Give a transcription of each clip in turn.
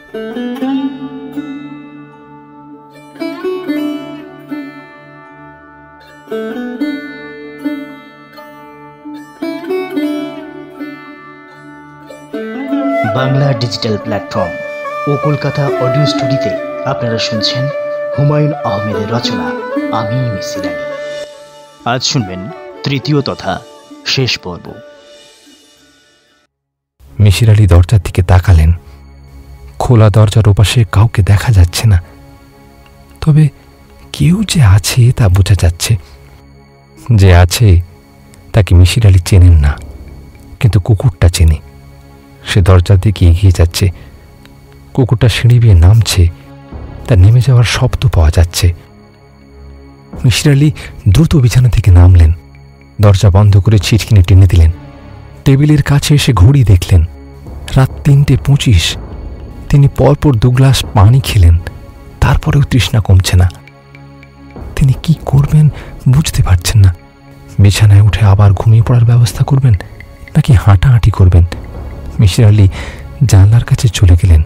Bangla digital platform ও Kolkata audio স্টুডিওতে আপনারা শুনছেন হুমায়ুন আহমেদের রচনা আমি মিসির আলী। আজ শুনবেন তৃতীয় তথা শেষ পর্ব। মিসির আলী দরজার দিকে তাকালেন। খোলা দরজার ওপাশে কাউকে দেখা যাচ্ছে না, তবে কেউ যে আছে তা বোঝা যাচ্ছে। যে আছে তাকে মিসির আলী চেনেন না, কিন্তু কুকুরটা চেনে। সে দরজার দিকে এগিয়ে যাচ্ছে। কুকুরটা সিঁড়ি বেয়ে নামছে, তার নেমে যাওয়ার শব্দ পাওয়া যাচ্ছে। মিসির আলী দ্রুত বিছানা থেকে নামলেন, দরজা বন্ধ করে ছিটকিনি টেনে দিলেন। টেবিলের কাছে এসে ঘড়ি দেখলেন, রাত ৩:২৫। তিনি পরপর ২ গ্লাস পানি খেলেন, তারপরেও তৃষ্ণা কমছে না। তিনি কি করবেন বুঝতে পারছেন না। বিছানায় উঠে আবার ঘুমিয়ে পড়ার ব্যবস্থা করবেন নাকি হাঁটাহাঁটি করবেন। মিসির আলী জানলার কাছে চলে গেলেন।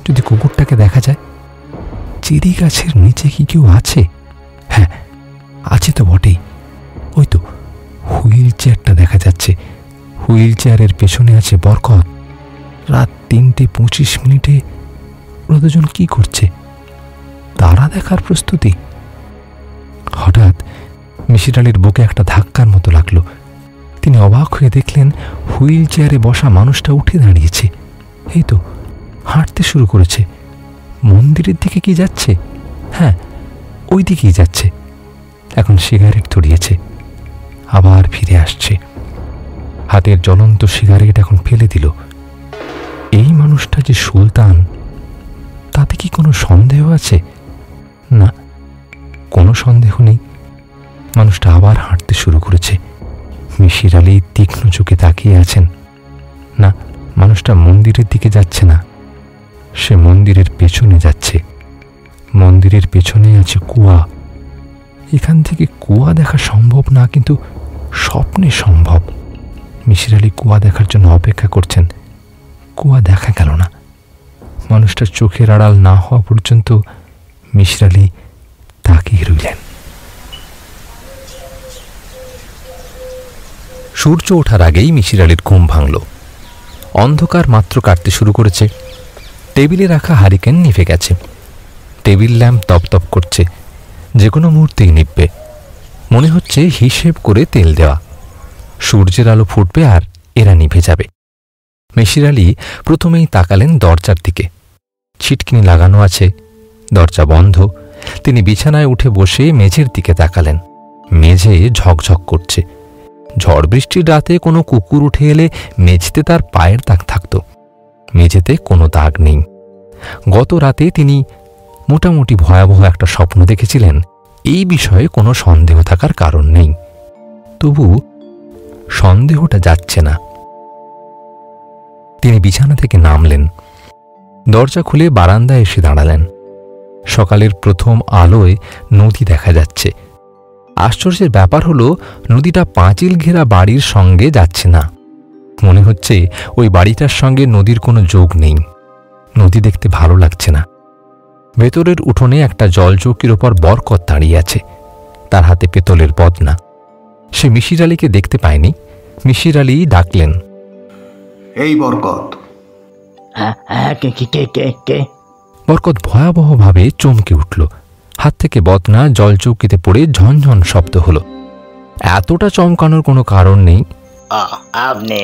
যদি কুকুরটাকে দেখা যায়। চেরি গাছের নিচে কি কেউ আছে? হ্যাঁ, আছে তো বটেই। ওই তো হুইল চেয়ারটা দেখা যাচ্ছে। হুইল চেয়ারের পেছনে আছে বরকত। রাত ৩:২৫ ওরা দুজন কি করছে? তারা দেখার প্রস্তুতি। হঠাৎ মিসির আলীর বুকে একটা ধাক্কার মতো লাগলো। তিনি অবাক হয়ে দেখলেন হুইল চেয়ারে বসা মানুষটা উঠে দাঁড়িয়েছে। এই তো হাঁটতে শুরু করেছে। মন্দিরের দিকে কি যাচ্ছে? হ্যাঁ, ওই দিকেই যাচ্ছে। এখন সিগারেট ধরিয়েছে, আবার ফিরে আসছে। হাতের জ্বলন্ত সিগারেট এখন ফেলে দিল। এই মানুষটা যে সুলতান, তাতে কি কোনো সন্দেহ আছে? না, কোনো সন্দেহ নেই। মানুষটা আবার হাঁটতে শুরু করেছে। মিসির আলী তীক্ষ্ণ চোখে তাকিয়ে আছেন। না, মানুষটা মন্দিরের দিকে যাচ্ছে না, সে মন্দিরের পেছনে যাচ্ছে। মন্দিরের পেছনে আছে কুয়া। এখান থেকে কুয়া দেখা সম্ভব না, কিন্তু স্বপ্নে সম্ভব। মিসির আলী কুয়া দেখার জন্য অপেক্ষা করছেন। কুয়া দেখা গেল না। মানুষটার চোখের আড়াল না হওয়া পর্যন্ত মিসির আলী তাকিয়ে রইলেন। সূর্য ওঠার আগেই মিসির আলীর ঘুম ভাঙল। অন্ধকার মাত্র কাটতে শুরু করেছে। টেবিলে রাখা হারিকেন নিভে গেছে। টেবিল ল্যাম্প তপতপ করছে, যে কোনো মুহূর্তেই নিভবে। মনে হচ্ছে হিসেব করে তেল দেওয়া। সূর্যের আলো ফুটবে আর এরা নিভে যাবে। মিসির আলী প্রথমেই তাকালেন দরজার দিকে। ছিটকিনি লাগানো আছে, দরজা বন্ধ। তিনি বিছানায় উঠে বসে মেঝের দিকে তাকালেন। মেঝে ঝকঝক করছে। ঝড় বৃষ্টির রাতে কোনো কুকুর উঠে এলে মেঝেতে তার পায়ের দাগ থাকত। মেঝেতে কোনো দাগ নেই। গত রাতে তিনি মোটামুটি ভয়াবহ একটা স্বপ্ন দেখেছিলেন, এই বিষয়ে কোনো সন্দেহ থাকার কারণ নেই। তবু সন্দেহটা যাচ্ছে না। তিনি বিছানা থেকে নামলেন, দরজা খুলে বারান্দায় এসে দাঁড়ালেন। সকালের প্রথম আলোয় নদী দেখা যাচ্ছে। আশ্চর্যের ব্যাপার হলো, নদীটা পাঁচিল ঘেরা বাড়ির সঙ্গে যাচ্ছে না। মনে হচ্ছে ওই বাড়িটার সঙ্গে নদীর কোনো যোগ নেই। নদী দেখতে ভালো লাগছে না। ভেতরের উঠোনে একটা জলচৌকির ওপর বরকত দাঁড়িয়ে আছে, তার হাতে পেতলের বদনা। সে মিসির আলীকে দেখতে পায়নি। মিসির আলী ডাকলেন, এই বরকত। বরকত ভয়াবহভাবে চমকে উঠল। হাত থেকে বদনা জলচৌকিতে পড়ে ঝনঝন শব্দ হলো। এতটা চমকানোর কোনো কারণ নেই। আপনি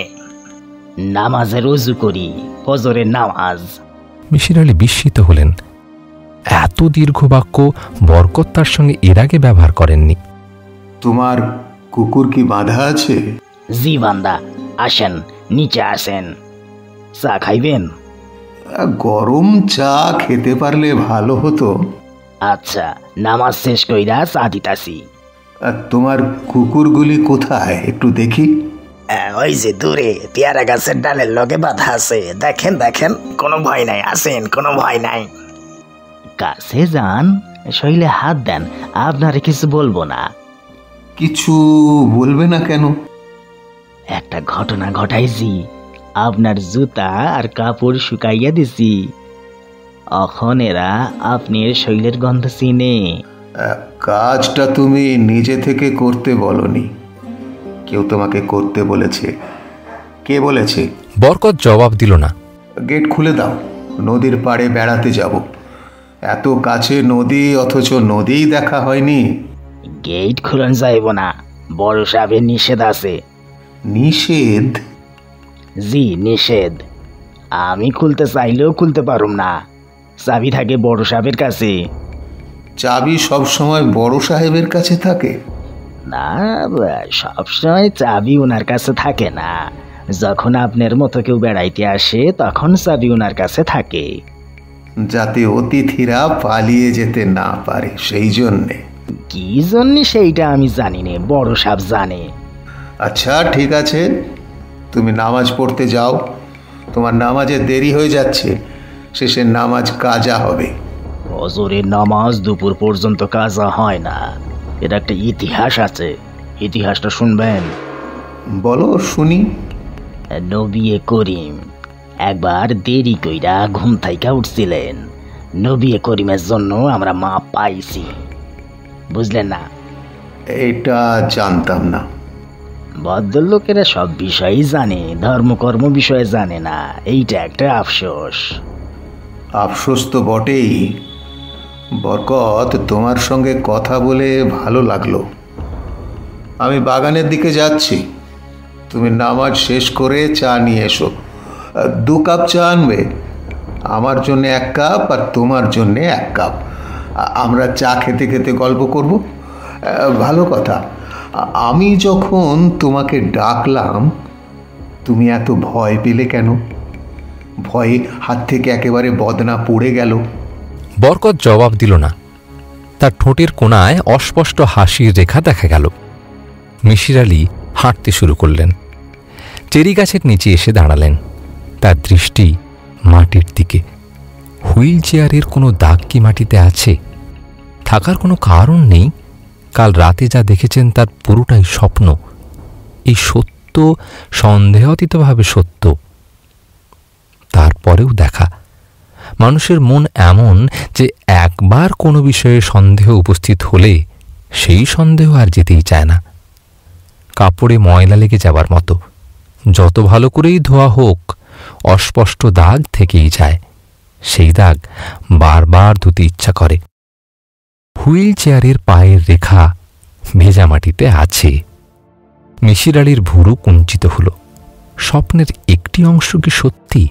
নামাজের ওযু করি, ফজরের নামাজ। মিসির আলী বিস্মিত হলেন। এত দীর্ঘ বাক্য বরকত তার সঙ্গে এর আগে ব্যবহার করেননি। তোমার কুকুর কি বাঁধা আছে? জি বান্দা, আসেন, নিচে আসেন। চা খাইবেন? গরম চা খেতে পারলে ভালো হতো। আচ্ছা, নামাজ শেষ কইরা চা দিতাছি। তোমার কুকুরগুলি কোথায় একটু দেখি? ওই যে দূরে পেয়ারা গাছের ডালের লগে বাঁধা আছে, দেখেন দেখেন। কোনো ভয় নাই, আসেন, কোনো ভয় নাই। কাছে যান, শরীরে হাত দেন, আপনারে কিছু বলবো না। কিছু বলবে না কেন? একটা ঘটনা ঘটাইছি। আপনার জুতা আর কাপড় শুকাইয়া দিছি। এখন এরা আপনার শৈলের গন্ধ চিনে। কাজটা তুমি নিজে থেকে করতে বলনি, কেউ তোমাকে করতে বলেছে। কে বলেছে? বরকত জবাব দিল না। গেট খুলে দাও, নদীর পাড়ে বেড়াতে যাব। এত কাছে নদী, অথচ নদীই দেখা হয়নি। গেট খুলন যাইব না, বড় সাহেবের নিষেধ আছে। নিষেধ? জি নিষেধ। আমি খুলতে চাইলেও খুলতে পারুম না, চাবি থাকে বড় সাহেবের কাছে। চাবি সব সময় বড় সাহেবের কাছে থাকে? না, সবসময় চাবি ওনার কাছে থাকে না। যখন আপনার মতো কেউ বেড়াইতে আসে তখন চাবি ওনার কাছে থাকে। যাতে অতিথিরা পালিয়ে যেতে না পারে, সেই জন্যে। কি জন্য সেইটা আমি জানি না, বড় সাহেব জানে। আচ্ছা ঠিক আছে, তুমি নামাজ পড়তে যাও। তোমার নামাজে দেরি হয়ে যাচ্ছে, শেষের নামাজ কাজা হবে। ফজরের নামাজ দুপুর পর্যন্ত কাজা হয় না, এটা একটা ইতিহাস আছে। ইতিহাসটা শুনবেন? বলো শুনি। নবী করিম একবার দেরি কইরা ঘুম থাইকা উঠছিলেন। নবী করিমের জন্য আমরা মাপ পাইছি, বুঝলেন না? এটা জানতাম না। ভদ্রলোকেরা সব বিষয়ই জানে, ধর্মকর্ম বিষয়ে জানে না, এইটা একটা আফসোস। আফসোস তো বটেই। বরকত, তোমার সঙ্গে কথা বলে ভালো লাগলো। আমি বাগানের দিকে যাচ্ছি, তুমি নামাজ শেষ করে চা নিয়ে এসো। 2 কাপ চা আনবে, আমার জন্য 1 কাপ আর তোমার জন্য 1 কাপ। আমরা চা খেতে খেতে গল্প করব। ভালো কথা, আমি যখন তোমাকে ডাকলাম তুমি এত ভয় পেলে কেন? ভয়ে হাত থেকে একেবারে বদনা পড়ে গেল। বরকত জবাব দিল না। তার ঠোঁটের কোণায় অস্পষ্ট হাসির রেখা দেখা গেল। মিশির আলী হাঁটতে শুরু করলেন। চেরি গাছের নিচে এসে দাঁড়ালেন। তার দৃষ্টি মাটির দিকে। হুইল চেয়ারের কোনো দাগ কি মাটিতে আছে? থাকার কোনো কারণ নেই। কাল রাতে যা দেখেছেন তার পুরোটাই স্বপ্ন। এই সত্য সন্দেহাতীতভাবে সত্য। তারপরেও দেখা। মানুষের মন এমন যে একবার কোনো বিষয়ে সন্দেহ উপস্থিত হলে সেই সন্দেহ আর যেতেই চায় না। কাপড়ে ময়লা লেগে যাবার মতো। যত ভালো করেই ধোয়া হোক, অস্পষ্ট দাগ থেকেই যায়। সেই দাগ বারবার ধুতে ইচ্ছা করে। হুইল চেয়ারের পায়ের রেখা ভেজা মাটিতে আছে। মিশির আলীর ভুরু কুঞ্চিত হল। স্বপ্নের একটি অংশ কি সত্যি?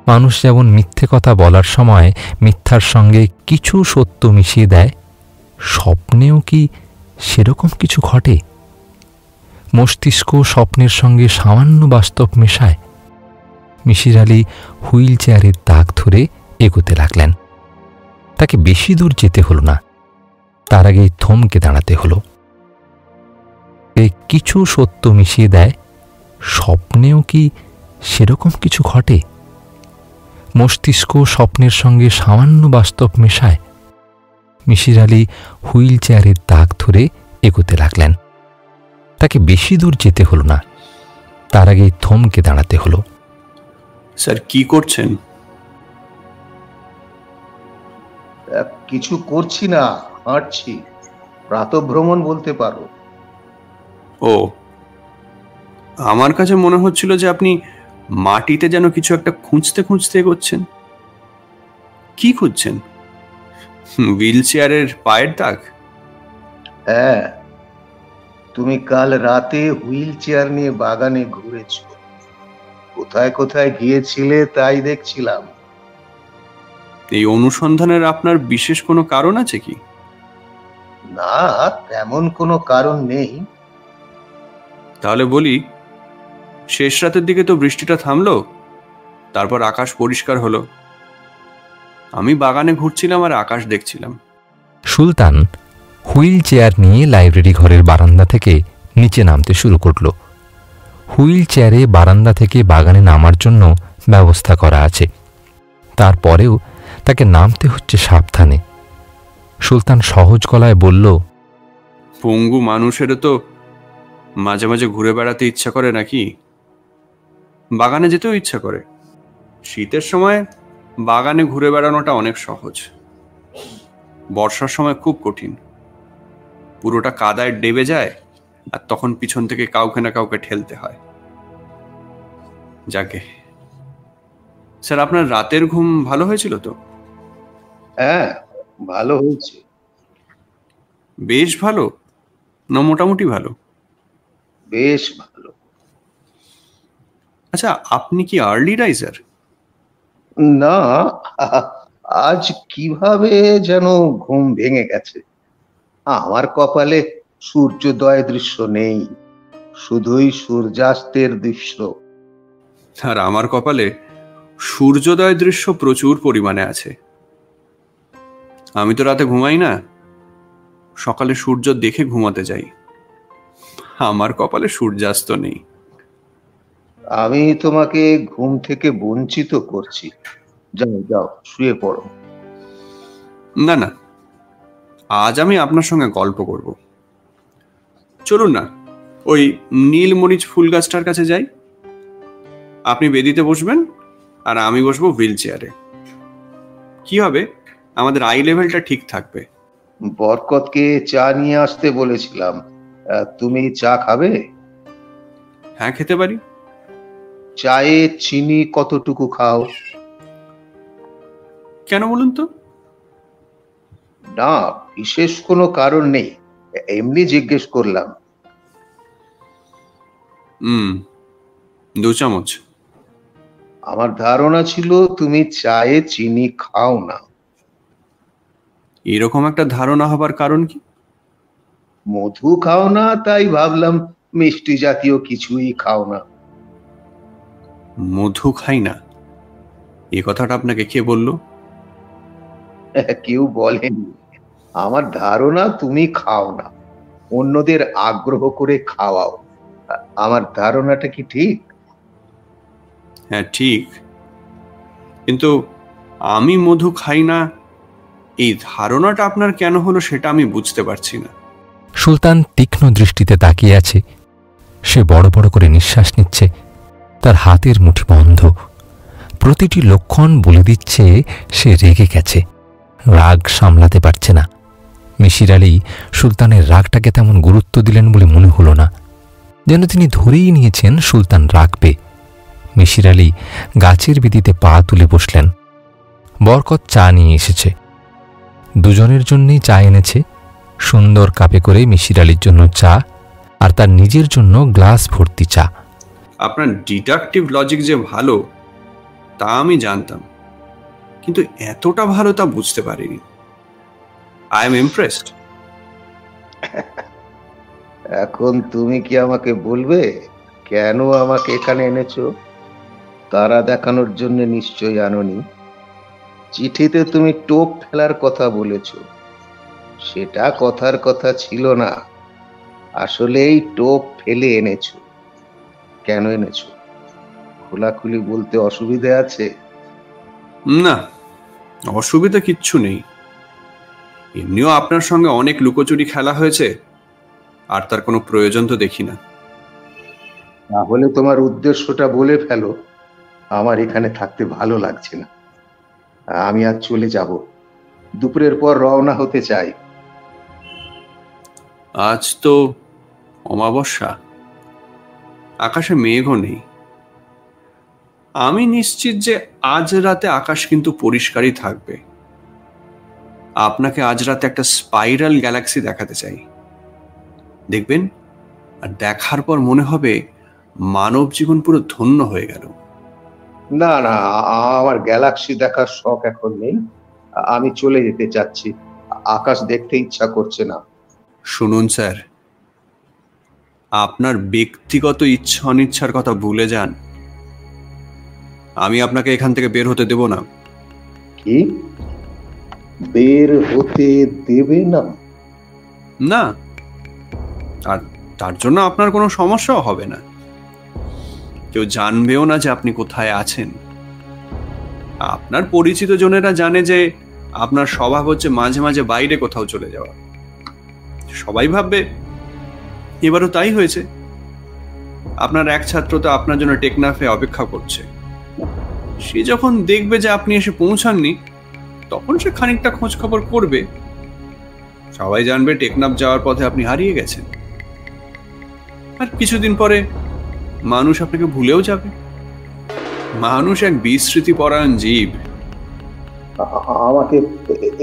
মানুষ যেমন মিথ্যে কথা বলার সময় মিথ্যার সঙ্গে কিছু সত্য মিশিয়ে দেয়, স্বপ্নেও কি সেরকম কিছু ঘটে? মস্তিষ্ক স্বপ্নের সঙ্গে সামান্য বাস্তব মেশায়। মিশির আলী হুইল চেয়ারের দাগ ধরে এগোতে লাগলেন। তাকে বেশি দূর যেতে হল না, তার আগেই থমকে দাঁড়াতে হল। কিছু সত্য মিশিয়ে দেয়, স্বপ্নেও কি সেরকম কিছু ঘটে? মস্তিষ্ক স্বপ্নের সঙ্গে সামান্য বাস্তব মেশায়। মিশির আলী হুইল চেয়ারের দাগ ধরে এগোতে লাগলেন। তাকে বেশি দূর যেতে হল না, তার আগেই থমকে দাঁড়াতে হল। স্যার কি করছেন? কিছু করছি না, হাঁটছি। প্রাতঃভ্রমণ বলতে পারো। ও, আমার কাছে মনে হচ্ছিল যে আপনি মাটিতে যেন কিছু একটা খুঁজতে খুঁজতে এগোচ্ছেন। কি খুঁজছেন? হুইল চেয়ারের পায়ের দাগ? হ্যাঁ, তুমি কাল রাতে হুইল চেয়ার নিয়ে বাগানে ঘুরেছ। কোথায় কোথায় গিয়েছিলে তাই দেখছিলাম। এই অনুসন্ধানের আপনার বিশেষ কোনো কারণ আছে কি? না, তেমন কোনো কারণ নেই। তাহলে বলি, শেষ রাতের দিকে তো বৃষ্টিটা থামলো, তারপর আকাশ পরিষ্কার হলো। আমি বাগানে ঘুরছিলাম আর আকাশ দেখছিলাম। সুলতান হুইল চেয়ার নিয়ে লাইব্রেরি ঘরের বারান্দা থেকে নিচে নামতে শুরু করল। হুইল চেয়ারে বারান্দা থেকে বাগানে নামার জন্য ব্যবস্থা করা আছে, তারপরেও তাকে নামতে হচ্ছে সাবধানে। সুলতান সহজ গলায় বলল, পঙ্গু মানুষেরও তো মাঝে মাঝে ঘুরে বেড়াতে ইচ্ছা করে নাকি? বাগানে যেতেও ইচ্ছা করে। শীতের সময় বাগানে ঘুরে বেড়ানোটা অনেক সহজ, বর্ষার সময় খুব কঠিন। পুরোটা কাদায় ডেবে যায়, আর তখন পিছন থেকে কাউকে না কাউকে ঠেলতে হয়। যাকে স্যার, আপনার রাতের ঘুম ভালো হয়েছিল তো? হ্যাঁ, ভালো হয়েছে। বেশ ভালো না মোটামুটি ভালো? বেশ ভালো। আচ্ছা, আপনি কি আর্লি রাইজার? না, আজ কিভাবে যেন ঘুম ভেঙে গেছে। আমার কপালে সূর্যোদয় দৃশ্য নেই, শুধুই সূর্যাস্তের দৃশ্য। আর আমার কপালে সূর্যোদয় দৃশ্য প্রচুর পরিমাণে আছে। আমি তো রাতে ঘুমাই না, সকালে সূর্য দেখে ঘুমাতে যাই। আমার কপালে সূর্যাস্ত নেই। আমি তোমাকে ঘুম থেকে বঞ্চিত করছি। যাও যাও, শুয়ে পড়ো। না না, আজ আমি আপনার সঙ্গে গল্প করব। চলুন না, ওই নীলমরিচ ফুল গাছটার কাছে যাই। আপনি বেদিতে বসবেন আর আমি বসবো হুইল চেয়ারে। কি হবে, আমাদের আই লেভেলটা ঠিক থাকবে। বরকতকে চা নিয়ে আসতে বলেছিলাম, তুমি চা খাবে? হ্যাঁ, খেতে পারি। চায়ে চিনি কতটুকু খাও? কেন বলুন তো? না, বিশেষ কোনো কারণ নেই, এমনি জিজ্ঞেস করলাম। 2 চামচ। আমার ধারণা ছিল তুমি চায়ে চিনি খাও না। এরকম একটা ধারণা হবার কারণ কি? মধু খাও না, তাই ভাবলাম মিষ্টি জাতীয় কিছুই খাও না। মধু খাই না, এই কথাটা আপনাকে কে বলল? কেউ বলেনি। আমার ধারণা তুমি খাও না, অন্যদের আগ্রহ করে খাওয়াও। আমার ধারণাটা কি ঠিক? হ্যাঁ, ঠিক। কিন্তু আমি মধু খাই না, এই ধারণাটা আপনার কেন হলো সেটা আমি বুঝতে পারছি না। সুলতান তীক্ষ্ণ দৃষ্টিতে তাকিয়ে আছে। সে বড় বড় করে নিঃশ্বাস নিচ্ছে। তার হাতের মুঠি বন্ধ। প্রতিটি লক্ষণ বলে দিচ্ছে সে রেগে গেছে, রাগ সামলাতে পারছে না। মিশির আলী সুলতানের রাগটাকে তেমন গুরুত্ব দিলেন বলে মনে হলো না, যেন তিনি ধরেই নিয়েছেন সুলতান রাগবে। মিশির আলী গাছের বেদিতে পা তুলে বসলেন। বরকত চা নিয়ে এসেছে। দুজনের জন্যই চা এনেছে। সুন্দর কাপে করে মিশির আলীর জন্য চা, আর তার নিজের জন্য গ্লাস ভর্তি চা। আপনার ডিডাকটিভ লজিক যে ভালো তা আমি জানতাম, কিন্তু এতটা ভালো তা বুঝতে পারিনি। I am impressed. এখন তুমি কি আমাকে বলবে কেন আমাকে এখানে এনেছো? তারা দেখানোর জন্য নিশ্চয়ই আনোনি। চিঠিতে তুমি টোপ ফেলার কথা বলেছো, সেটা কথার কথা ছিল না। আসলেই টোপ ফেলে এনেছো। কেন এনেছো খোলাখুলি বলতে অসুবিধে আছে? না, অসুবিধা কিচ্ছু নেই। এমনিও আপনার সঙ্গে অনেক লুকোচুরি খেলা হয়েছে, আর তার কোনো প্রয়োজন তো দেখি না। তাহলে তোমার উদ্দেশ্যটা বলে ফেলো। আমার এখানে থাকতে ভালো লাগছে না, আমি আজ চলে যাব। দুপুরের পর রওনা হতে চাই। আজ তো অমাবস্যা, আকাশে মেঘও নেই। আমি নিশ্চিত যে আজ রাতে আকাশ কিন্তু পরিষ্কারই থাকবে। আপনাকে আজ রাতে একটা স্পাইরাল গ্যালাক্সি দেখাতে চাই, দেখবেন, আর দেখার পর মনে হবে মানব জীবন পুরো ধন্য হয়ে গেল। না না, আমার গ্যালাক্সি দেখার শখ এখন নেই। আমি চলে যেতে চাচ্ছি, আকাশ দেখতে ইচ্ছা করছে না। শুনুন স্যার, আপনার ব্যক্তিগত ইচ্ছা অনিচ্ছার কথা ভুলে যান। আমি আপনাকে এখান থেকে বের হতে দেব না। কি বের হতে দেবে না? না, আর তার জন্য আপনার কোনো সমস্যাও হবে না। কেউ জানবেও না যে আপনি কোথায় আছেন। আপনার পরিচিত জনেরা জানে যে আপনার স্বভাব হচ্ছে মাঝে মাঝে বাইরে কোথাও চলে যাওয়া। সবাই ভাববে এবারও তাই হয়েছে। আপনার এক ছাত্র তো আপনার জন্য টেকনাফে অপেক্ষা করছে। সে যখন দেখবে যে আপনি এসে পৌঁছাননি, তখন সে খানিকটা খোঁজ খবর করবে। সবাই জানবে টেকনাফ যাওয়ার পথে আপনি হারিয়ে গেছেন। আর কিছুদিন পরে মানুষ আপনাকে ভুলেও যাবে। মানুষ এক বিস্মৃতি পরায়ণ জীব। আমাকে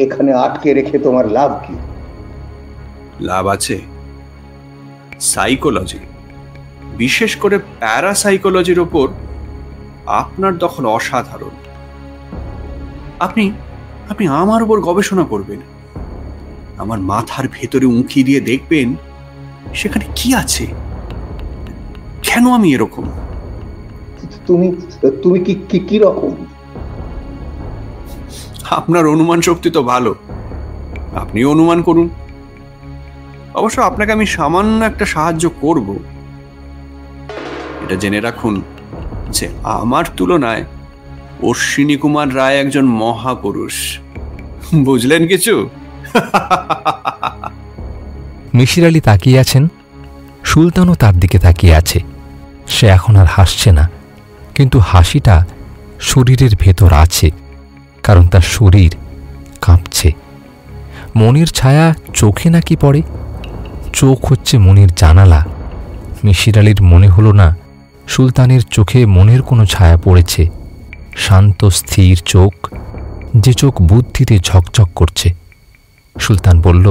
এখানে আটকে রেখে তোমার লাভ কি? লাভ আছে। সাইকোলজি, বিশেষ করে প্যারাসাইকোলজির ওপর আপনার দখল অসাধারণ। আপনি আপনি আমার উপর গবেষণা করবেন, আমার মাথার ভেতরে উঁকি দিয়ে দেখবেন সেখানে কি আছে, কেন আমি এরকম। তুমি তুমি কি কি রকম? আপনার অনুমান শক্তি তো ভালো, আপনি অনুমান করুন। অবশ্য আপনাকে আমি সামান্য একটা সাহায্য করব। এটা জেনে রাখুন যে আমার তুলনায় অশ্বিনী কুমার রায় একজন মহাপুরুষ। বুঝলেন কিছু? মিশির আলী তাকিয়ে আছেন, সুলতানও তার দিকে তাকিয়ে আছে। সে এখন আর হাসছে না, কিন্তু হাসিটা শরীরের ভেতর আছে, কারণ তার শরীর কাঁপছে। মনির ছায়া চোখে নাকি পড়ে। চোখ হচ্ছে মনির জানালা। মিশির আলীর মনে হলো না সুলতানের চোখে মনের কোনো ছায়া পড়েছে। শান্ত স্থির চোখ, যে চোখ বুদ্ধিতে ঝকঝক করছে। সুলতান বলল,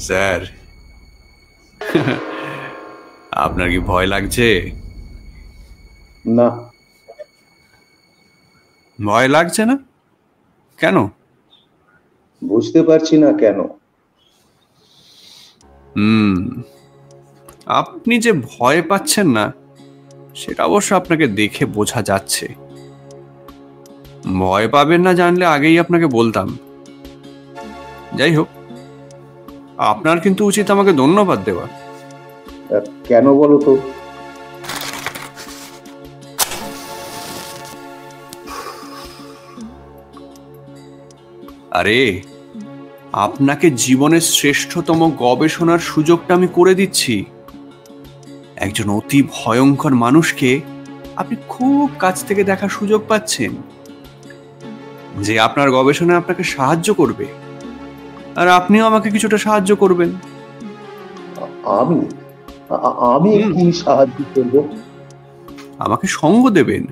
স্যার, আপনার কি ভয় লাগছে? না। ভয় লাগছে না কেন? বুঝতে পারছি না কেন। আপনি যে ভয় পাচ্ছেন না সেটা অবশ্য আপনাকে দেখে বোঝা যাচ্ছে। ভয় পাবেন না জানলে আগেই আপনাকে বলতাম। যাই হোক, আপনার কিন্তু উচিত আমাকে ধন্যবাদ দেওয়া। কেন বলো তো? আরে, আপনাকে জীবনের শ্রেষ্ঠতম গবেষণার সুযোগটা আমি করে দিচ্ছি। একজন অতি ভয়ঙ্কর মানুষকে আপনি খুব কাছ থেকে দেখার সুযোগ পাচ্ছেন, যে আপনার গবেষণায় আপনাকে সাহায্য করবে, আর আপনিও আমাকে কিছুটা সাহায্য করবেন। আমি আমি কি সাহায্য করব? আমাকে সঙ্গ দেবেন।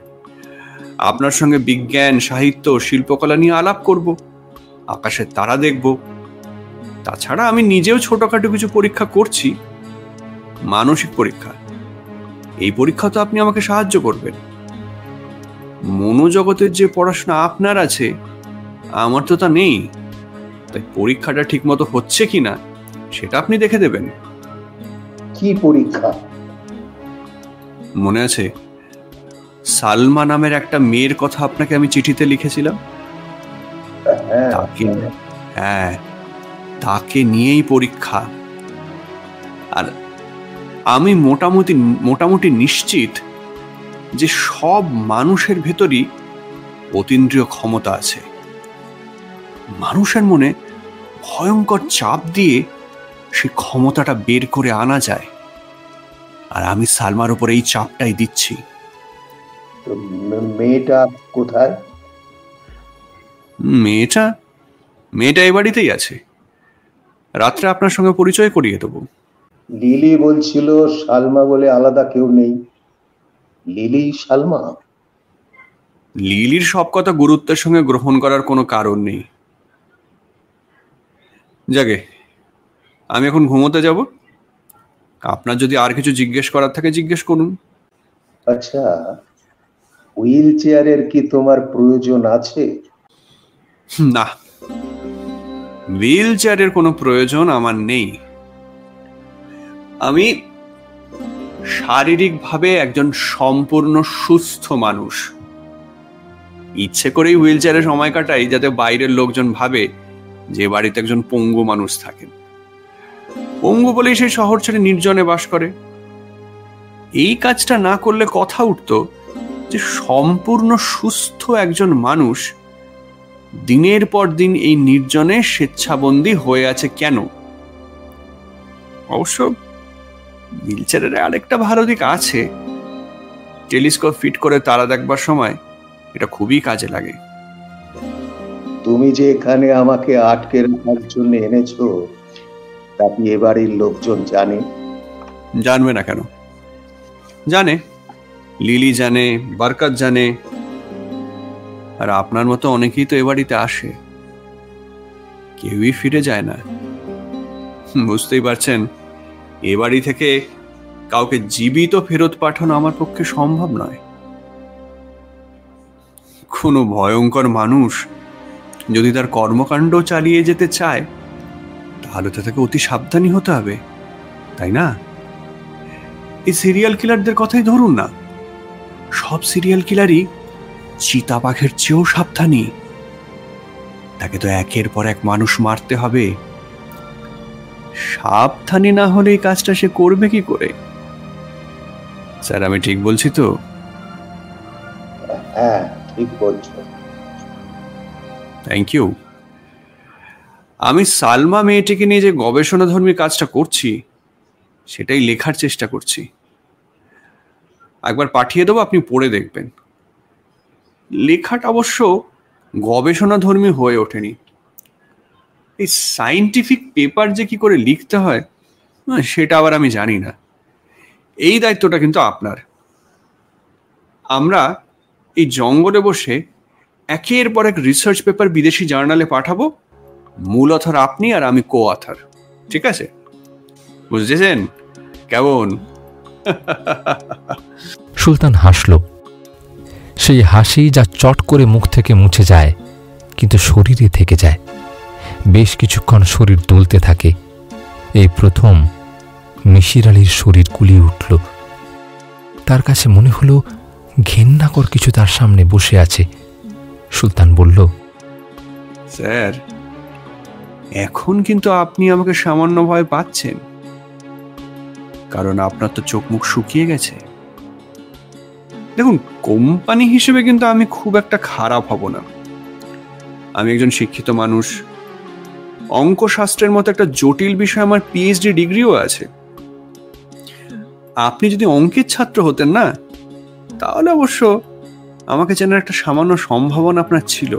আপনার সঙ্গে বিজ্ঞান, সাহিত্য, শিল্পকলা নিয়ে আলাপ করব, আকাশের তারা দেখব। তাছাড়া আমি নিজেও ছোটখাটো কিছু পরীক্ষা করছি, মানসিক পরীক্ষা। এই পরীক্ষা তো আপনি আমাকে সাহায্য করবেন। মনোজগতের যে পড়াশোনা আপনার আছে, আমার তো তা নেই। তাই পরীক্ষাটা ঠিক মতো হচ্ছে কিনা সেটা আপনি দেখে দেবেন। কি পরীক্ষা? মনে আছে সালমা নামের একটা মেয়ের কথা আপনাকে আমি চিঠিতে লিখেছিলাম? হ্যাঁ, তাকে নিয়েই পরীক্ষা। আর আমি মোটামুটি নিশ্চিত যে সব মানুষের ভেতরই অতীন্দ্রিয় ক্ষমতা আছে। মানুষের মনে ভয়ঙ্কর চাপ দিয়ে সে ক্ষমতাটা বের করে আনা যায়, আর আমি সালমার উপর এই চাপটাই দিচ্ছি। মেয়েটা কোথায়? মেয়েটা এই বাড়িতেই আছে। রাত্রে আপনার সঙ্গে পরিচয় করিয়ে দেবো। লিলি বলছিল সালমা বলে আলাদা কেউ নেই। লিলি সালমা? লিলির সব কথা গুরুত্বের সঙ্গে গ্রহণ করার কোনো কারণ নেই। যাকে, আমি এখন ঘুমোতে যাব। আপনার যদি আর কিছু জিজ্ঞেস করার থাকে জিজ্ঞেস করুন। আচ্ছা, হুইল চেয়ারের কি তোমার প্রয়োজন আছে? না, হুইল চেয়ারের কোনো প্রয়োজন আমার নেই। আমি শারীরিকভাবে একজন সম্পূর্ণ সুস্থ মানুষ। ইচ্ছে করেই হুইল চেয়ারে সময় কাটাই, যাতে বাইরের লোকজন ভাবে যে বাড়িতে একজন পঙ্গু মানুষ থাকেন। পঙ্গু বলেই সেই শহর ছেড়ে নির্জনে বাস করে। এই কাজটা না করলে কথা উঠত যে সম্পূর্ণ সুস্থ একজন মানুষ দিনের পর দিন এই নির্জনে স্বেচ্ছাবন্দী হয়ে আছে কেন। অবশ্য হুইলচেয়ারের আরেকটা ভালো দিক আছে। টেলিস্কোপ ফিট করে তারা দেখবার সময় এটা খুবই কাজে লাগে। তুমি যে এখানে আমাকে আটকে রাখার জন্য এনেছো তা কি এ বাড়ির লোকজন জানে? জানবে না কেন? জানে, লিলি জানে, বরকত জানে, আর আপনার মতো অনেকেই তো এ বাড়িতে আসে, কেউই ফিরে যায় না। বুঝতেই পারছেন, এ বাড়ি থেকে কাউকে জীবিত ফেরত পাঠানো আমার পক্ষে সম্ভব নয়। কোনো ভয়ঙ্কর মানুষ যদি তার কর্মকাণ্ড চালিয়ে যেতে চায় তাহলে তো তাকে অতি সাবধানী হতে হবে, তাই না? এই সিরিয়াল কিলারদের কথাই ধরুন না, সব সিরিয়াল কিলারই চিতা বাঘের চেয়েও সাবধানী। তাকে তো একের পর এক মানুষ মারতে হবে, সাবধানী না হলে এই কাজটা সে করবে কি করে? স্যার, আমি ঠিক বলছি তো? হ্যাঁ, ঠিক বলছো। Thank you. আমি সালমা মেয়েটিকে নিয়ে যে গবেষণাধর্মী কাজটা করছি সেটাই লেখার চেষ্টা করছি। একবার পাঠিয়ে দেবো, আপনি পড়ে দেখবেন। লেখাটা অবশ্য গবেষণাধর্মী হয়ে ওঠেনি। এই সায়েন্টিফিক পেপার যে কি করে লিখতে হয় সেটা আবার আমি জানি না। এই দায়িত্বটা কিন্তু আপনার। আমরা এই জঙ্গলে বসে একের পর এক রিসার্চ পেপার বিদেশি জার্নালে পাঠাবো। মূল অথর আপনি আর আমি কো অথর, ঠিক আছে? বুঝেছেন কেমন? সুলতান হাসল। সেই হাসি যা চট করে মুখ থেকে মুছে যায় কিন্তু শরীরে থেকে যায়। বেশ কিছুক্ষণ শরীর দুলতে থাকে। এই প্রথম মিশির আলীর শরীর কুলিয়ে উঠল। তার কাছে মনে হলো ঘেন্নাকর কিছু তার সামনে বসে আছে। সুলতান বলল, স্যার, এখন কিন্তু আপনি আমাকে সামান্য ভয় পাচ্ছেন, কারণ আপনার তো চোখ মুখ শুকিয়ে গেছে। দেখুন, কোম্পানি হিসেবে কিন্তু আমি খুব একটা খারাপ হব না। আমি একজন শিক্ষিত মানুষ, অঙ্কশাস্ত্রের মতো একটা জটিল বিষয় আমার পিএইচডি ডিগ্রিও আছে। আপনি যদি অঙ্কের ছাত্র হতেন না, তাহলে অবশ্য আমাকে চেনার একটা সামান্য সম্ভাবনা আপনার ছিল।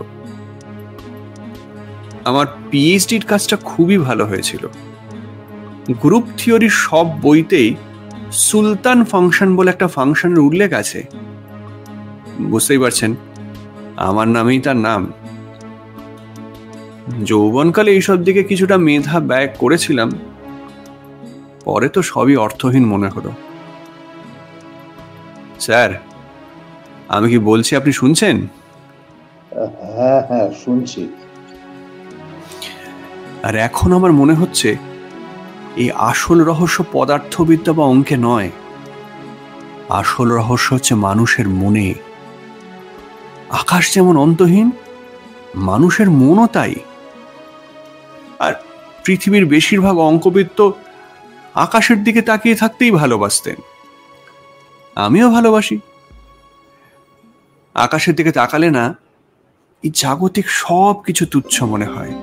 আমার পিএইচডির কাজটা খুবই ভালো হয়েছিল। গ্রুপ থিওরির সব বইতেই সুলতান ফাংশন বলে একটা ফাংশনের উল্লেখ আছে। বুঝতেই পারছেন, আমার নামেই তার নাম। যৌবনকালে এইসব দিকে কিছুটা মেধা ব্যয় করেছিলাম, পরে তো সবই অর্থহীন মনে হলো। স্যার, আমি কি বলছি আপনি শুনছেন? হ্যাঁ হ্যাঁ, শুনছি। আর এখন আমার মনে হচ্ছে এই আসল রহস্য পদার্থবিদ্যা বা অঙ্কে নয়, আসল রহস্য হচ্ছে মানুষের মনে। আকাশ যেমন অন্তহীন, মানুষের মনও তাই। আর পৃথিবীর বেশিরভাগ অঙ্কবিদ তো আকাশের দিকে তাকিয়ে থাকতেই ভালোবাসতেন। আমিও ভালোবাসি। আকাশের দিকে তাকালে না এই জাগতিক সব কিছু তুচ্ছ মনে হয়।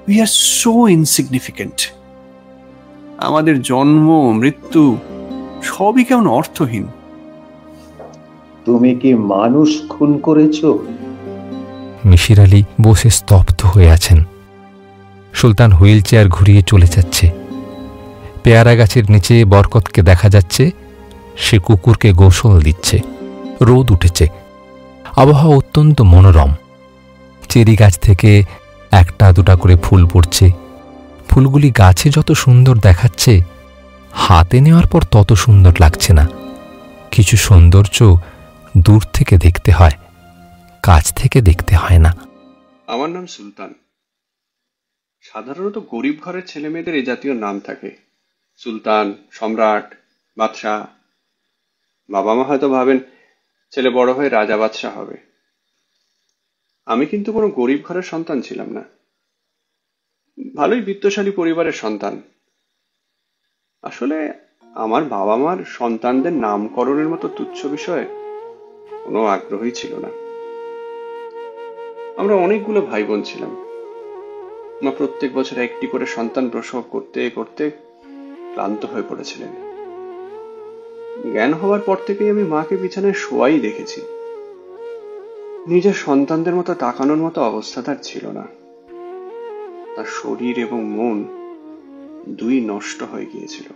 We are so insignificant. আমাদের জন্ম, মৃত্যু সবই কেমন অর্থহীন। তুমি কি মানুষ খুন করেছো? মিশির আলী বসে স্তব্ধ হয়ে আছেন। সুলতান হুইল চেয়ার ঘুরিয়ে চলে যাচ্ছে। পেয়ারা গাছের নিচে বরকতকে দেখা যাচ্ছে, সে কুকুরকে গোসল দিচ্ছে। রোদ উঠেছে, আবহাওয়া অত্যন্ত মনোরম। চেরি গাছ থেকে একটা দুটা করে ফুল পড়ছে। ফুলগুলি গাছে যত সুন্দর দেখাচ্ছে, হাতে নেওয়ার পর তত সুন্দর লাগছে না। কিছু সৌন্দর্য দূর থেকে দেখতে হয়, কাছ থেকে দেখতে হয় না। আমার নাম সুলতান। সাধারণত গরিব ঘরের ছেলে মেয়েদের এই জাতীয় নাম থাকে, সুলতান, সম্রাট, বাদশাহ। বাবা মা হয়তো ভাবেন ছেলে বড় হয়ে রাজা বাদশাহ হবে। আমি কিন্তু কোনো গরিব ঘরের সন্তান ছিলাম না, ভালোই বিত্তশালী পরিবারের সন্তান। আসলে আমার বাবা মার সন্তানদের নামকরণের মতো তুচ্ছ বিষয়ে কোনো আগ্রহই ছিল না। আমরা অনেকগুলো ভাই বোন ছিলাম। মা প্রত্যেক বছর একটি করে সন্তান প্রসব করতে করতে ক্লান্ত হয়ে পড়েছিলেন। জ্ঞান হওয়ার পর থেকেই আমি মাকে বিছানায় শোয়াই দেখেছি। নিজের সন্তানদের মতো তাকানোর মতো অবস্থা তার ছিল না। তার শরীর এবং মন দুই নষ্ট হয়ে গিয়েছিল।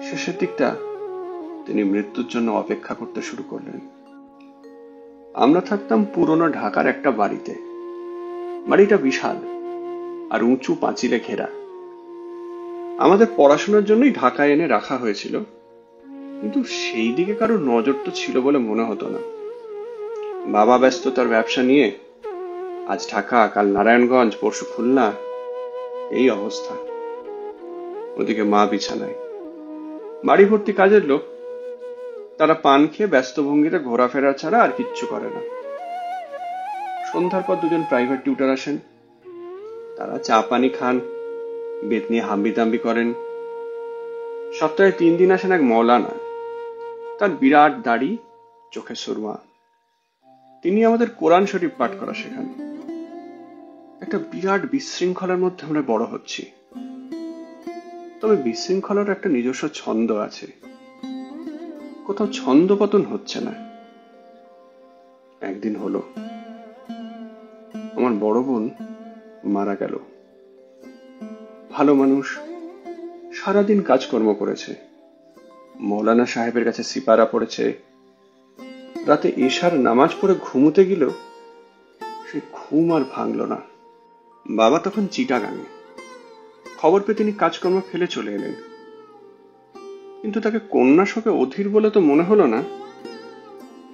শেষের দিকটা তিনি মৃত্যুর জন্য অপেক্ষা করতে শুরু করলেন। আমরা থাকতাম পুরনো ঢাকার একটা বাড়িতে। বাড়িটা বিশাল আর উঁচু পাঁচিলে ঘেরা। আমাদের পড়াশোনার জন্যই ঢাকায় এনে রাখা হয়েছিল, কিন্তু সেই দিকে কারো নজর তো ছিল বলে মনে হতো না। বাবা ব্যস্ত তার ব্যবসা নিয়ে, আজ ঢাকা, কাল নারায়ণগঞ্জ, পরশু খুলনা, এই অবস্থা। ওদিকে মা বিছানায়, বাড়ি ভর্তি কাজের লোক। তারা পান খেয়ে ব্যস্ত ভঙ্গিতে ঘোরাফেরা ছাড়া আর কিচ্ছু করে না। সন্ধ্যার পর দুজন প্রাইভেট টিউটার আসেন। তারা চা পানি খান, বেত নিয়ে হাম্বিতাম্বি করেন। সপ্তাহে 3 দিন আসেন এক মৌলানা। তার বিরাট দাড়ি, চোখে সুরমা। তিনি আমাদের কোরআন শরীফ পাঠ করা শেখান। একটা বিরাট বিশৃঙ্খলার মধ্যে আমরা বড় হচ্ছি। তবে বিশৃঙ্খলার একটা নিজস্ব ছন্দ আছে। কোথাও ছন্দ পতন হচ্ছে না। একদিন হলো, আমার বড় বোন মারা গেল। ভালো মানুষ, সারাদিন কাজকর্ম করেছে, মৌলানা সাহেবের কাছে সিপারা পড়েছে। রাতে এশার নামাজ পড়ে ঘুমোতে গেল, সে ঘুম আর ভাঙল না। বাবা তখন চিটাগাঙে। খবর পেয়ে তিনি কাজকর্ম ফেলে চলে এলেন। কিন্তু তাকে কন্যা শোকে অধীর বলে তো মনে হলো না।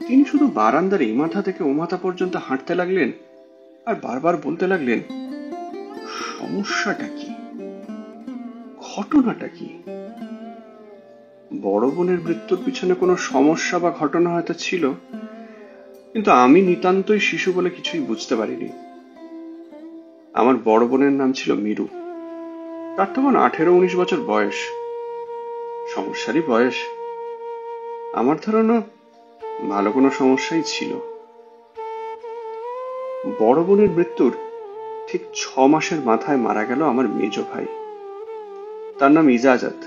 তিনি শুধু বারান্দার এই মাথা থেকে ও মাথা পর্যন্ত হাঁটতে লাগলেন আর বারবার বলতে লাগলেন, সমস্যাটা কি, ঘটনাটা কি? বড় বোনের মৃত্যুর পিছনে কোনো সমস্যা বা ঘটনা হয়তো ছিল, কিন্তু আমি নিতান্তই শিশু বলে কিছুই বুঝতে পারিনি। আমার বড় বোনের নাম ছিল মিরু। তার তখন 18-19 বছর বয়স। সমস্যারই বয়স। আমার ধারণা ভালো কোনো সমস্যাই ছিল। বড় বোনের মৃত্যুর ঠিক 6 মাসের মাথায় মারা গেল আমার মেজ ভাই। তার নাম ইজাজত।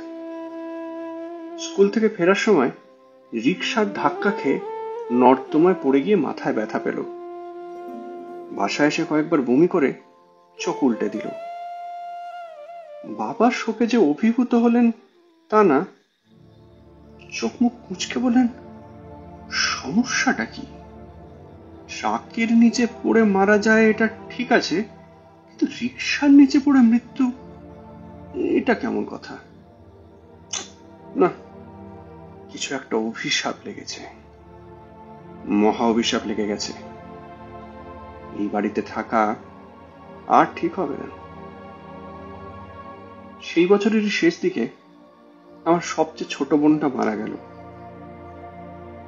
স্কুল থেকে ফেরার সময় রিকশার ধাক্কা খেয়ে নর্দমায় পড়ে গিয়ে মাথায় ব্যথা পেল। বাসায় এসে কয়েকবার বমি করে চোখ উল্টে দিল। বাবার শোকে যে অভিভূত হলেন তা না, চোখ মুখ কুঁচকে বলেন, সমস্যাটা কি? ট্রাকের নিচে পড়ে মারা যায় এটা ঠিক আছে, কিন্তু রিকশার নিচে পড়ে মৃত্যু, এটা কেমন কথা? না, কিছু একটা অভিশাপ লেগেছে, মহা অভিশাপ লেগে গেছে। এই বাড়িতে থাকা আর ঠিক হবে না। সেই বছরের শেষ দিকে আমার সবচেয়ে ছোট বোনটা মারা গেল।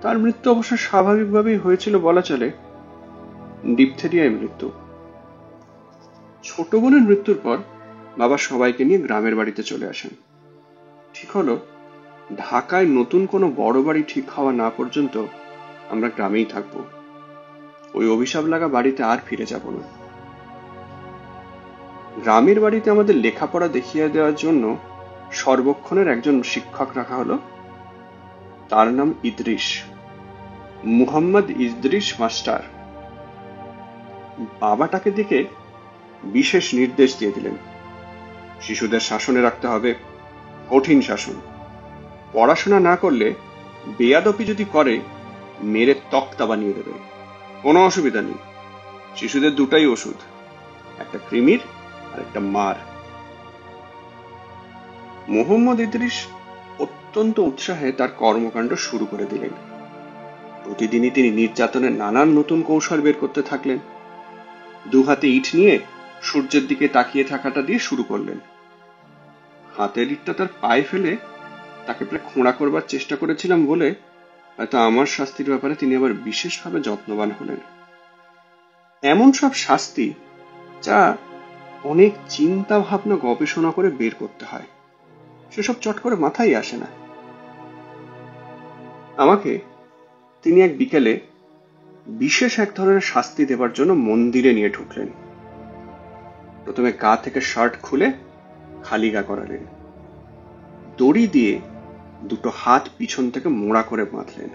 তার মৃত্যু অবশ্য স্বাভাবিকভাবেই হয়েছিল বলা চলে, ডিপথেরিয়ায় মৃত্যু। ছোট বোনের মৃত্যুর পর বাবা সবাইকে নিয়ে গ্রামের বাড়িতে চলে আসেন। ঠিক হলো, ঢাকায় নতুন কোনো বড় বাড়ি ঠিক হওয়া না পর্যন্ত আমরা গ্রামেই থাকবো। ওই অভিশাপ লাগা বাড়িতে আর ফিরে যাব না। গ্রামের বাড়িতে আমাদের লেখাপড়া দেখিয়ে দেওয়ার জন্য সর্বক্ষণের একজন শিক্ষক রাখা হলো। তার নাম ইদ্রিস, মুহাম্মদ ইদ্রিস মাস্টার। বাবাটাকে দেখে বিশেষ নির্দেশ দিয়ে দিলেন, শিশুদের শাসনে রাখতে হবে, কঠিন শাসন। পড়াশোনা না করলে, বেয়াদপি যদি করে, মেরে তক্তা বানিয়ে দেবে। কোনো অসুবিধা নেই, শিশুদের দুটাই ওষুধ, একটা কৃমির আর একটা মার। মুহাম্মদ ইদ্রিস অত্যন্ত উৎসাহে তার কর্মকাণ্ড শুরু করে দিলেন। প্রতিদিনই তিনি নির্যাতনের নানান নতুন কৌশল বের করতে থাকলেন। 2 হাতে ইট নিয়ে সূর্যের দিকে তাকিয়ে থাকাটা দিয়ে শুরু করলেন। হাতের ইটটা তার পায়ে ফেলে তাকে প্রায় খোঁড়া করবার চেষ্টা করেছিলাম বলে হয়তো আমার শাস্তির ব্যাপারে তিনি আবার বিশেষভাবে যত্নবান হলেন। এমন সব শাস্তি যা অনেক চিন্তা ভাবনা গবেষণা করে বের করতে হয়, সেসব চট করে মাথায় আসে না। আমাকে তিনি এক বিকেলে বিশেষ এক ধরনের শাস্তি দেবার জন্য মন্দিরে নিয়ে ঢুকলেন। প্রথমে গা থেকে শার্ট খুলে খালি গা করালেন। দড়ি দিয়ে 2 হাত পিছন থেকে মোড়া করে বাঁধলেন।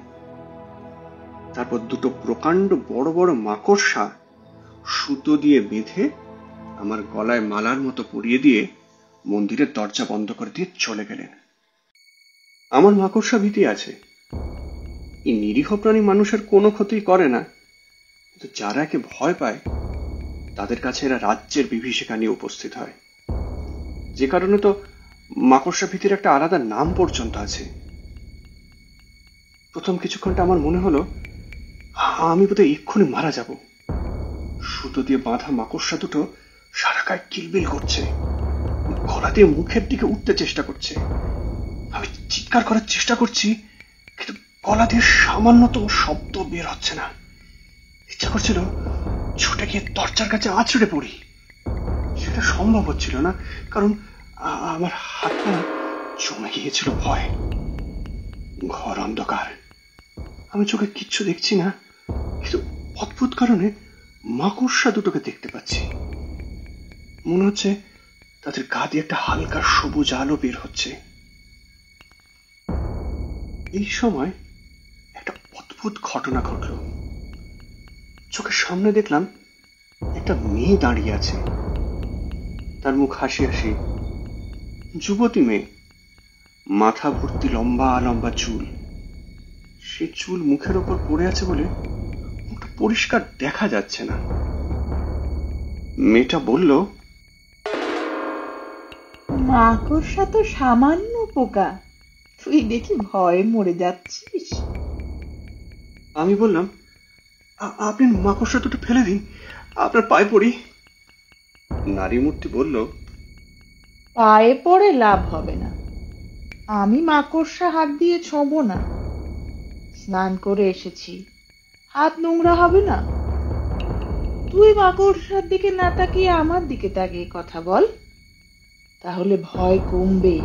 তারপর দুটো প্রকাণ্ড বড় বড় মাকড়সা সুতো দিয়ে বেঁধে আমার গলায় মালার মতো পরিয়ে দিয়ে মন্দিরের দরজা বন্ধ করে দিয়ে চলে গেলেন। আমার মাকড়সা ভীতি আছে। এই নিরীহ প্রাণী মানুষের কোনো ক্ষতি করে না, কিন্তু যারা একে ভয় পায় তাদের কাছে এরা রাজ্যের বিভীষিকা নিয়ে উপস্থিত হয়। যে কারণে তো মাকড়সা ভীতির একটা আলাদা নাম পর্যন্ত আছে। প্রথম কিছুক্ষণটা আমার মনে হলো আমি বোধহয় এক্ষুনি মারা যাব। সুতো দিয়ে বাঁধা মাকড়সা দুটো সারা গায়ে কিলবিল করছে, গলা দিয়ে মুখের দিকে উঠতে চেষ্টা করছে। আমি চিৎকার করার চেষ্টা করছি, কিন্তু গলা দিয়ে সামান্যতম শব্দ বের হচ্ছে না। ইচ্ছা করছিল ছুটে গিয়ে দরজার কাছে আছড়ে পড়ি। সেটা সম্ভব হচ্ছিল না, কারণ আমার হাতটা জমে গিয়েছিল ভয়। ঘর অন্ধকার, আমি চোখে কিচ্ছু দেখছি না, কিন্তু অদ্ভুত কারণে মাকড়সা দুটোকে দেখতে পাচ্ছি। মনে হচ্ছে তাদের গা দিয়ে একটা হালকা সবুজ আলো বের হচ্ছে। এই সময় একটা অদ্ভুত ঘটনা ঘটল। চোখের সামনে দেখলাম একটা মেয়ে দাঁড়িয়ে আছে। তার মুখ হাসি হাসি, যুবতী মেয়ে, মাথা ভর্তি লম্বা লম্বা চুল। সে চুল মুখের ওপর পড়ে আছে বলে মুখটা পরিষ্কার দেখা যাচ্ছে না। মেয়েটা বলল, মাকড়সা তো সামান্য পোকা, তুই দেখি ভয়ে মরে যাচ্ছিস। আমি বললাম, আপনি মাকড়সা দুটো ফেলে দিন, আপনার পায়ে পড়ি। নারী মূর্তি বলল, পায়ে পড়ে লাভ হবে না, আমি মাকড়সা হাত দিয়ে ছোঁবো না। স্নান করে এসেছি, হাত নোংরা হবে না। তুই মাকড়সার দিকে না তাকিয়ে আমার দিকে তাকিয়ে কথা বল, তাহলে ভয় কমবে।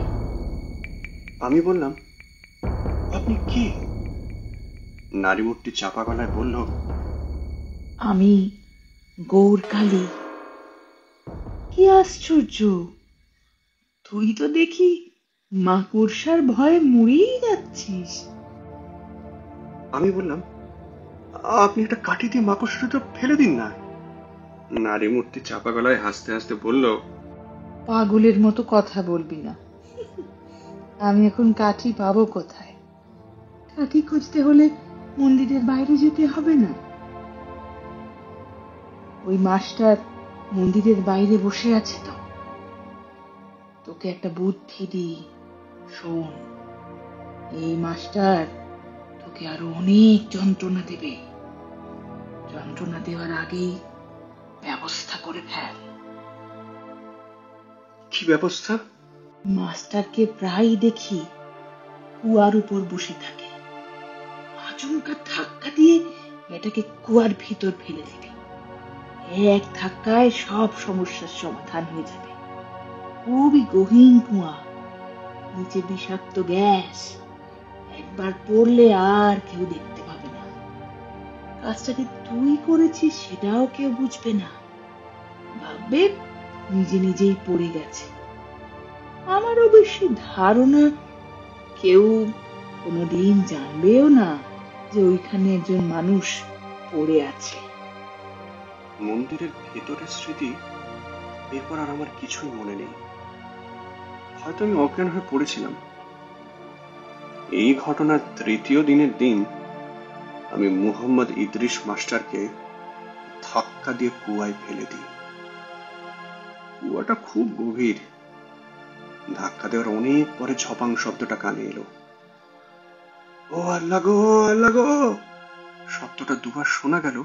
আমি বললাম, আপনি কে? নারী মূর্তি চাপা গলায় বলল, আমি গৌরকালী। কি আশ্চর্য, তুই তো দেখি মাকড়সার ভয়ে মরেই যাচ্ছিস। আমি বললাম, আপনি একটা কাঠি দিয়ে মাকড়সাটা ফেলে দিন না। নারী মূর্তি চাপা গলায় হাসতে হাসতে বলল, পাগলের মতো কথা বলবি না। আমি এখন কাঠি পাবো কোথায়? কাঠি খুঁজতে হলে মন্দিরের বাইরে যেতে হবে না? ওই মাস্টার মন্দিরের বাইরে বসে আছে তো। তোকে একটা বুদ্ধি দিই, শোন। এই মাস্টার তোকে আরো অনেক যন্ত্রণা দেবে। যন্ত্রণা দেওয়ার আগেই ব্যবস্থা করে ফেল। কি ব্যবস্থা? মাস্টারকে প্রায় দেখি কুয়ার উপর বসে থাকে। আচমকা ধাক্কা দিয়ে এটাকে কুয়ার ভিতর ফেলে দিবি। এক ধাক্কায় সব সমস্যার সমাধান হয়ে যাবে। খুবই গহীন কুয়া, নিচে বিষাক্ত গ্যাস। একবার পড়লে আর কেউ দেখতে পাবে না। কাজটাকে তুই করেছিস সেটাও কেউ বুঝবে না, ভাববে নিজে নিজেই পড়ে গেছে। আমার অবশ্য ধারণা কেউ কোনোদিন জানবেও না যে ওইখানে একজন মানুষ পড়ে আছে। মন্দিরের ভেতরের স্মৃতি এরপর আর আমার কিছুই মনে নেই। হয়তো আমি অজ্ঞান হয়ে পড়েছিলাম। এই ঘটনার তৃতীয় দিনের দিন আমি মুহাম্মদ ইদ্রিস মাস্টারকে ধাক্কা দিয়ে কুয়ায় ফেলে দিই। কুয়াটা খুব গভীর। ধাক্কা দেওয়ার অনেক পরে ঝপাং শব্দটা কানে এলো। ও আল্লাহ গো, আল্লাহ গো! শব্দটা দুবার শোনা গেল,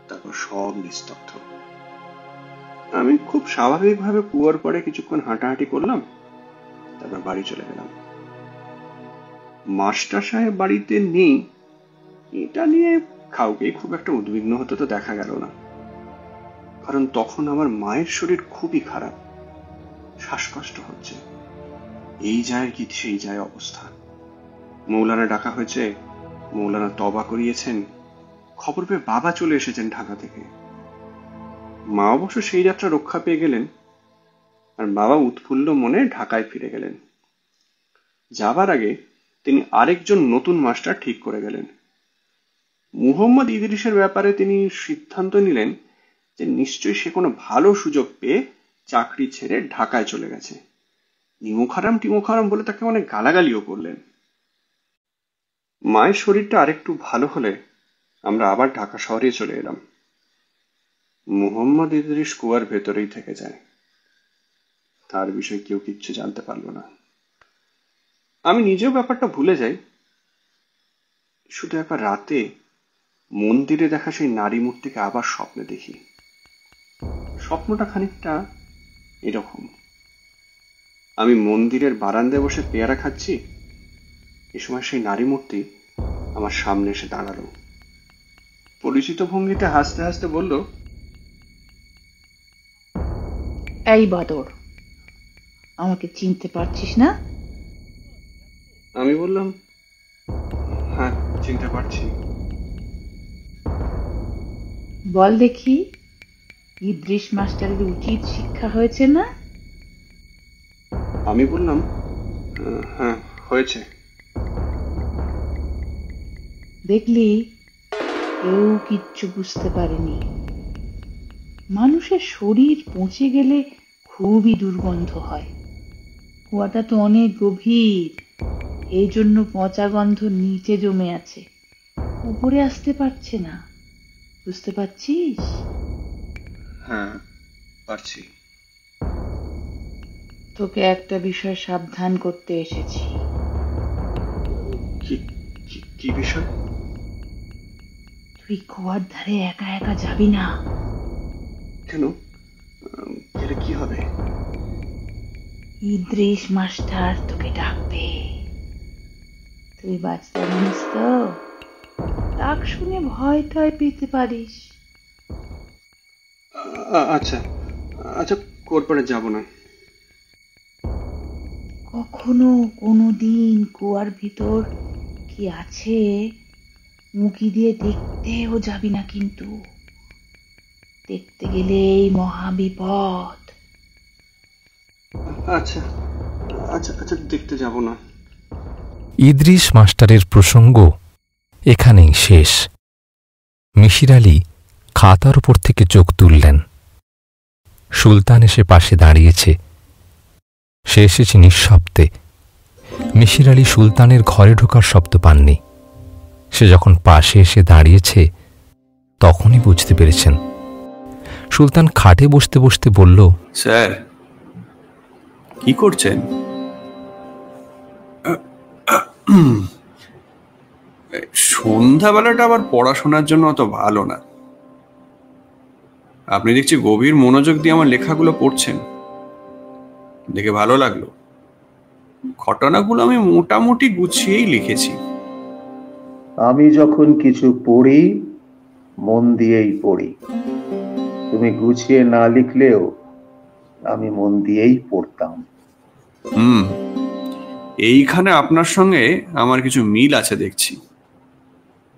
তারপর সব নিস্তব্ধ। আমি খুব স্বাভাবিকভাবে কুয়ার পরে কিছুক্ষণ হাঁটাহাঁটি করলাম, তারপর বাড়ি চলে গেলাম। মাস্টার সাহেব বাড়িতে নেই এটা নিয়ে কাউকে খুব একটা উদ্বিগ্ন হতে তো দেখা গেল না, কারণ তখন আমার মায়ের শরীর খুবই খারাপ, শ্বাসকষ্ট হচ্ছে। এই যায় কি সেই যায় অবস্থা। মৌলানা ডাকা হয়েছে, মৌলানা তবা করিয়েছেন। খবর পেয়ে বাবা চলে এসেছেন ঢাকা থেকে। মা অবশ্য সেই যাত্রা রক্ষা পেয়ে গেলেন, আর বাবা উৎফুল্ল মনে ঢাকায় ফিরে গেলেন। যাবার আগে তিনি আরেকজন নতুন মাস্টার ঠিক করে গেলেন। মুহম্মদ ইদ্রিসের ব্যাপারে তিনি সিদ্ধান্ত নিলেন যে নিশ্চয়ই সে কোনো ভালো সুযোগ পেয়ে চাকরি ছেড়ে ঢাকায় চলে গেছে। টিমুখারাম বলে তাকে অনেক গালাগালিও করলেন। মায়ের শরীরটা আরেকটু ভালো হলে আমরা আবার ঢাকা শহরে চলে এলাম। মুহম্মদ ইদ্রিস কুয়ার ভেতরেই থেকে যায়। তার বিষয়ে কেউ কিচ্ছু জানতে পারল না। আমি নিজেও ব্যাপারটা ভুলে যাই। শুধু একবার রাতে মন্দিরে দেখা সেই নারী মূর্তিকে আবার স্বপ্নে দেখি। স্বপ্নটা খানিকটা এরকম: আমি মন্দিরের বারান্দায় বসে পেয়ারা খাচ্ছি, এ সময় সেই নারী মূর্তি আমার সামনে এসে দাঁড়ালো। পরিচিত ভঙ্গিতে হাসতে হাসতে বলল, এই বাদর, আমাকে চিনতে পারছিস না? আমি বললাম, হ্যাঁ চিনতে পারছি। বল দেখি, ইদ্রিস মাস্টারের উচিত শিক্ষা হয়েছে না? আমি বললাম, হ্যাঁ হয়েছে। দেখলি, কেউ কিচ্ছু বুঝতে পারেনি। মানুষের শরীর পচে গেলে খুবই দুর্গন্ধ হয়। কুয়াটা তো অনেক গভীর, এই জন্য পচা গন্ধ নিচে জমে আছে, উপরে আসতে পারছে না। বুঝতে পারছিস? হ্যাঁ পারছি। তোকে একটা বিষয় সাবধান করতে এসেছি। কি বিষয়? তুই কুয়ার ধারে একা একা যাবি না। কেন? গেলে কি হবে? ইদ্রিস মাস্টার তোকে ডাকবে। তুই বাচ্চা মানুষ তো, ডাক শুনে ভয় টয় পেতে পারিস। আচ্ছা আচ্ছা, কোরপাড়ে যাব না। কখনো কোনোদিন কুয়ার ভিতর কি আছে মুখি দিয়ে দেখতেও যাবি না, কিন্তু দেখতে গেলেই মহা বিপদ। আচ্ছা আচ্ছা আচ্ছা, দেখতে যাব না। ইদ্রিস মাস্টারের প্রসঙ্গ এখানেই শেষ। মিশির আলী খাতার উপর থেকে চোখ তুললেন। সুলতান এসে পাশে দাঁড়িয়েছে। সে এসেছে নিঃশব্দে। মিশির আলী সুলতানের ঘরে ঢোকার শব্দ পাননি। সে যখন পাশে এসে দাঁড়িয়েছে তখনই বুঝতে পেরেছেন। সুলতান খাটে বসতে বসতে বলল, স্যার কি করছেন? সন্ধ্যাবেলাটা আবার পড়াশোনার জন্য অত ভালো না। আপনি দেখছি গভীর মনোযোগ দিয়ে আমার লেখাগুলো পড়ছেন, দেখে ভালো লাগলো। ঘটনাগুলো আমি মোটামুটি গুছিয়েই লিখেছি। আমি যখন কিছু পড়ি মন দিয়েই পড়ি। তুমি গুছিয়ে না লিখলেও আমি মন দিয়েই পড়তাম। এইখানে আপনার সঙ্গে আমার কিছু মিল আছে দেখছি।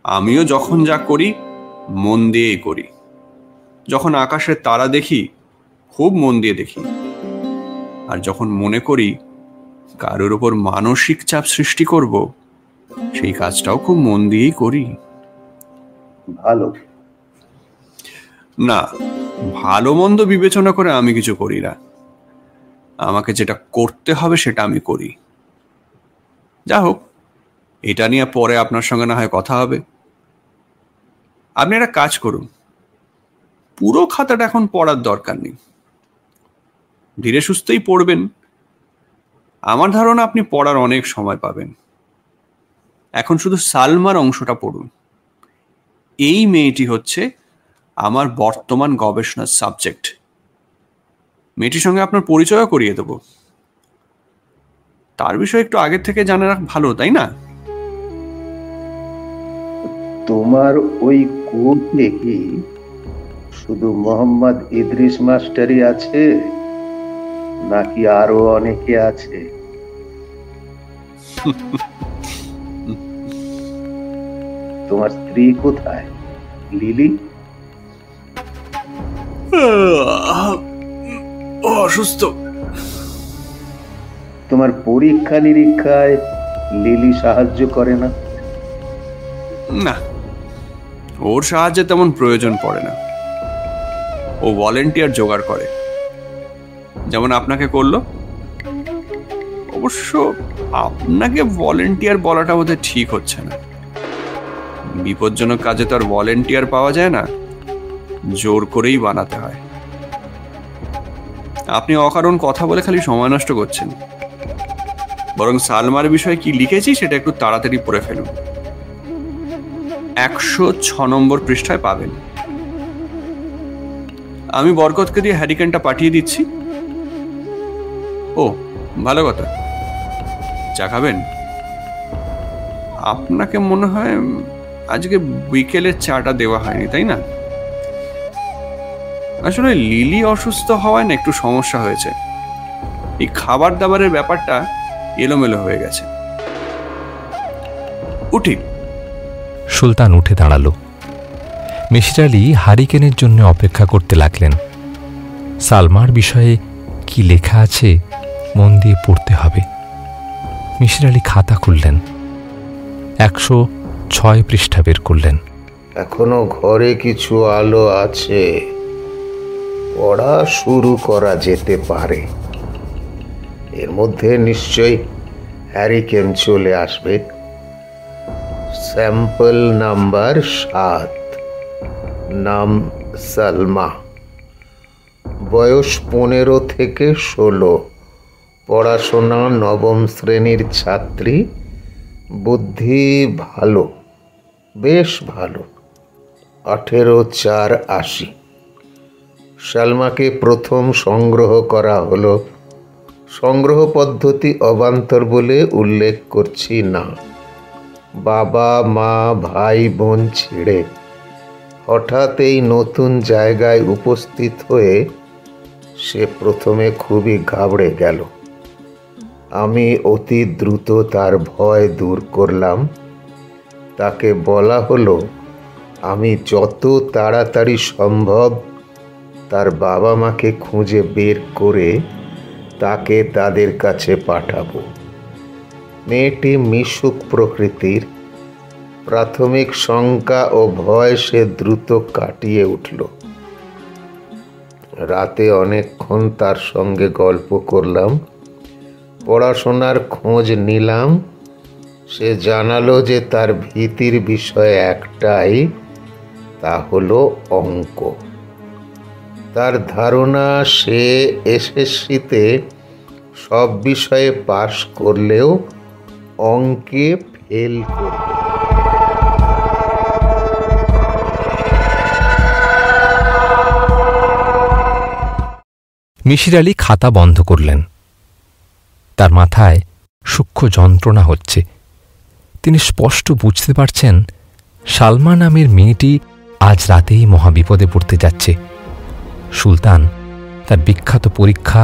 আমিও যখন যা করি মন দিয়েই করি। যখন আকাশের তারা দেখি খুব মন দিয়ে দেখি, আর যখন মনে করি কারোর উপর মানসিক চাপ সৃষ্টি করব, সেই কাজটাও খুব মন দিয়েই করি। ভালো না, ভালো মন্দ বিবেচনা করে আমি কিছু করি না। আমাকে যেটা করতে হবে সেটা আমি করি। যা হোক, এটা নিয়ে পরে আপনার সঙ্গে না হয় কথা হবে। আপনি একটা কাজ করুন, পুরো খাতাটা এখন পড়ার দরকার নেই, ধীরে সুস্থেই পড়বেন। আমার ধারণা আপনি পড়ার অনেক সময় পাবেন। এখন শুধু সালমার অংশটা পড়ুন। এই মেয়েটি হচ্ছে আমার বর্তমান গবেষণার সাবজেক্ট। মেয়েটির সঙ্গে আপনার পরিচয়ও করিয়ে দেব। তার বিষয়ে একটু আগে থেকে জানা রাখা ভালো, তাই না? তোমার ওই কোর্টে কি শুধু মোহাম্মদ ইদ্রিস মাস্টারই আছে নাকি আরো অনেকে আছে? তোমার স্ত্রী কোথায়, লিলি? অসুস্থ। তোমার পরীক্ষা নিরীক্ষায় লিলি সাহায্য করে না? না, ওর সাহায্যে তেমন প্রয়োজন পড়ে না, ও ভলেন্টিয়ার জোগাড় করে, যেমন আপনাকে করলো। অবশ্য আপনাকে ভলেন্টিয়ার বলাটা বোধহয় ঠিক হচ্ছে না, বিপজ্জনক কাজে তো আর ভলেন্টিয়ার পাওয়া যায় না, জোর করেই বানাতে হয়। আপনি অকারণ কথা বলে খালি সময় নষ্ট করছেন, বরং সালমার বিষয়ে কি লিখেছি সেটা একটু তাড়াতাড়ি পড়ে ফেলুন। 106 নম্বর পৃষ্ঠায় পাবেন। আমি বরকতকে দিয়ে হ্যারিকেনটা পাঠিয়ে দিচ্ছি। ও ভালো কথা, চা খাবেন? আপনাকে মনে হয় আজকে বিকেলের চাটা দেওয়া হয়নি, তাই না? আসলে লিলি অসুস্থ হওয়ায় না একটু সমস্যা হয়েছে, এই খাবার দাবারের ব্যাপারটা এলোমেলো হয়ে গেছে। উঠি। সুলতান উঠে দাঁড়ালো। মিসির আলি হারিকেনের জন্য অপেক্ষা করতে লাগলেন। সালমার বিষয়ে কি লেখা আছে মন দিয়ে পড়তে হবে। মিসির আলি খাতা খুললেন, 106 পৃষ্ঠা বের করলেন। এখনো ঘরে কিছু আলো আছে, পড়া শুরু করা যেতে পারে। এর মধ্যে নিশ্চয়ই হ্যারিকেন চলে আসবে। স্যাম্পল নাম্বার 7, নাম সালমা, বয়স 15 থেকে 16, পড়াশোনা 9ম শ্রেণীর ছাত্রী, বুদ্ধি ভালো, বেশ ভালো, 18/4/80। সালমাকে প্রথম সংগ্রহ করা হলো। সংগ্রহ পদ্ধতি অবান্তর বলে উল্লেখ করছি না। বাবা মা ভাই বোন ছেড়ে হঠাৎ এই নতুন জায়গায় উপস্থিত হয়ে সে প্রথমে খুবই ঘাবড়ে গেল। আমি অতি দ্রুত তার ভয় দূর করলাম। তাকে বলা হলো আমি যত তাড়াতাড়ি সম্ভব তার বাবা মাকে খুঁজে বের করে তাকে তাদের কাছে পাঠাবো। মেয়েটি মিশুক প্রকৃতির। প্রাথমিক শঙ্কা ও ভয় সে দ্রুত কাটিয়ে উঠল। রাতে অনেকক্ষণ তার সঙ্গে গল্প করলাম, পড়াশোনার খোঁজ নিলাম। সে জানালো যে তার ভীতির বিষয় একটাই, তা হলো অঙ্ক। তার ধারণা সে এসএসসিতে সব বিষয়ে পাশ করলেও অঙ্কে ফেল করবে। মিসির আলি খাতা বন্ধ করলেন। তার মাথায় সূক্ষ্ম যন্ত্রণা হচ্ছে। তিনি স্পষ্ট বুঝতে পারছেন সালমা নামের মেয়েটি আজ রাতেই মহাবিপদে পড়তে যাচ্ছে। সুলতান তার বিখ্যাত পরীক্ষা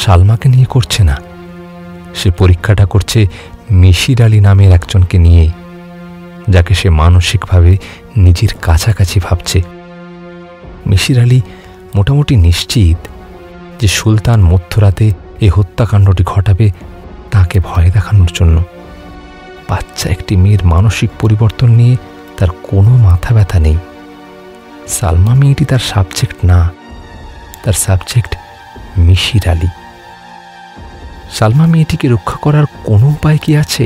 সালমাকে নিয়ে করছে না, সে পরীক্ষাটা করছে মিসির আলি নামের একজনকে নিয়ে, যাকে সে মানসিকভাবে নিজের কাছাকাছি ভাবছে। মিসির আলি মোটামুটি নিশ্চিত যে সুলতান মধ্যরাতে এই হত্যাকাণ্ডটি ঘটাবে তাকে ভয় দেখানোর জন্য। বাচ্চা একটি মেয়ের মানসিক পরিবর্তন নিয়ে তার কোনো মাথা ব্যথা নেই। সালমা মেয়েটি তার সাবজেক্ট না, তার সাবজেক্ট মিসির আলি। সালমা মেয়েটিকে রক্ষা করার কোনো উপায় কি আছে?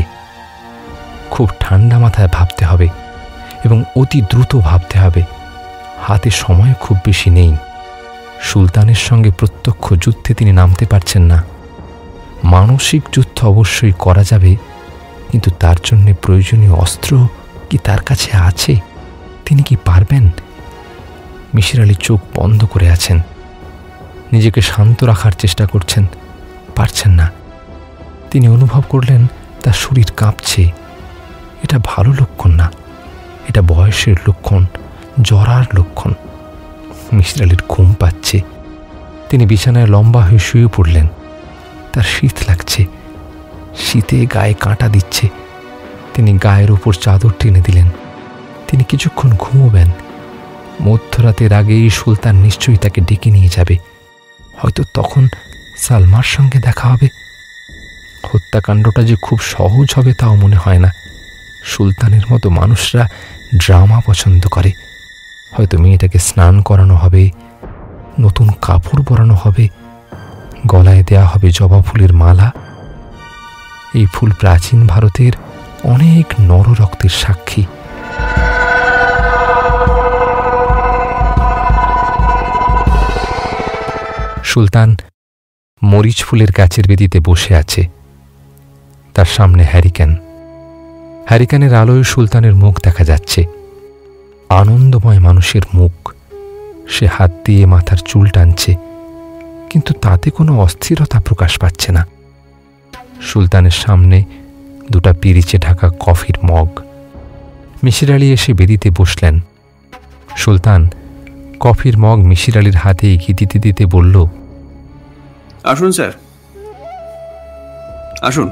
খুব ঠান্ডা মাথায় ভাবতে হবে এবং অতি দ্রুত ভাবতে হবে। হাতে সময় খুব বেশি নেই। সুলতানের সঙ্গে প্রত্যক্ষ যুদ্ধে তিনি নামতে পারছেন না। মানসিক যুদ্ধ অবশ্যই করা যাবে, কিন্তু তার জন্য প্রয়োজনীয় অস্ত্র কি তার কাছে আছে? তিনি কি পারবেন? মিসির আলি চোখ বন্ধ করে আছেন, নিজেকে শান্ত রাখার চেষ্টা করছেন, পারছেন না। তিনি অনুভব করলেন তার শরীর কাঁপছে। এটা ভালো লক্ষণ না, এটা বয়সের লক্ষণ, জরার লক্ষণ। মিসির আলির ঘুম পাচ্ছে। তিনি বিছানায় লম্বা হয়ে শুয়ে পড়লেন। তার শীত লাগছে, শীতে গায়ে কাঁটা দিচ্ছে। তিনি গায়ের উপর চাদর টেনে দিলেন। তিনি কিছুক্ষণ ঘুমোবেন। মধ্যরাতের আগেই সুলতান নিশ্চয়ই তাকে ডেকে নিয়ে যাবে। হয়তো তখন সালমার সঙ্গে দেখা হবে। হত্যাকাণ্ডটা যে খুব সহজ হবে তাও মনে হয় না। সুলতানের মতো মানুষরা ড্রামা পছন্দ করে। হয়তো মেয়েটাকে স্নান করানো হবে, নতুন কাপড় পরানো হবে, গলায় দেয়া হবে জবা ফুলের মালা। এই ফুল প্রাচীন ভারতের অনেক নররক্তের সাক্ষী। সুলতান মরিচ ফুলের গাছের বেদিতে বসে আছে। তার সামনে হ্যারিকেন। হ্যারিকেনের আলোয় সুলতানের মুখ দেখা যাচ্ছে, আনন্দময় মানুষের মুখ। সে হাত দিয়ে মাথার চুল টানছে, কিন্তু তাতে কোনো অস্থিরতা প্রকাশ পাচ্ছে না। সুলতানের সামনে দুটা পিরিচে ঢাকা কফির মগ। মিসির আলি এসে বেদিতে বসলেন। সুলতান কফির মগ মিসির আলির হাতে এগিয়ে দিতে দিতে বলল, আসুন স্যার, আসুন।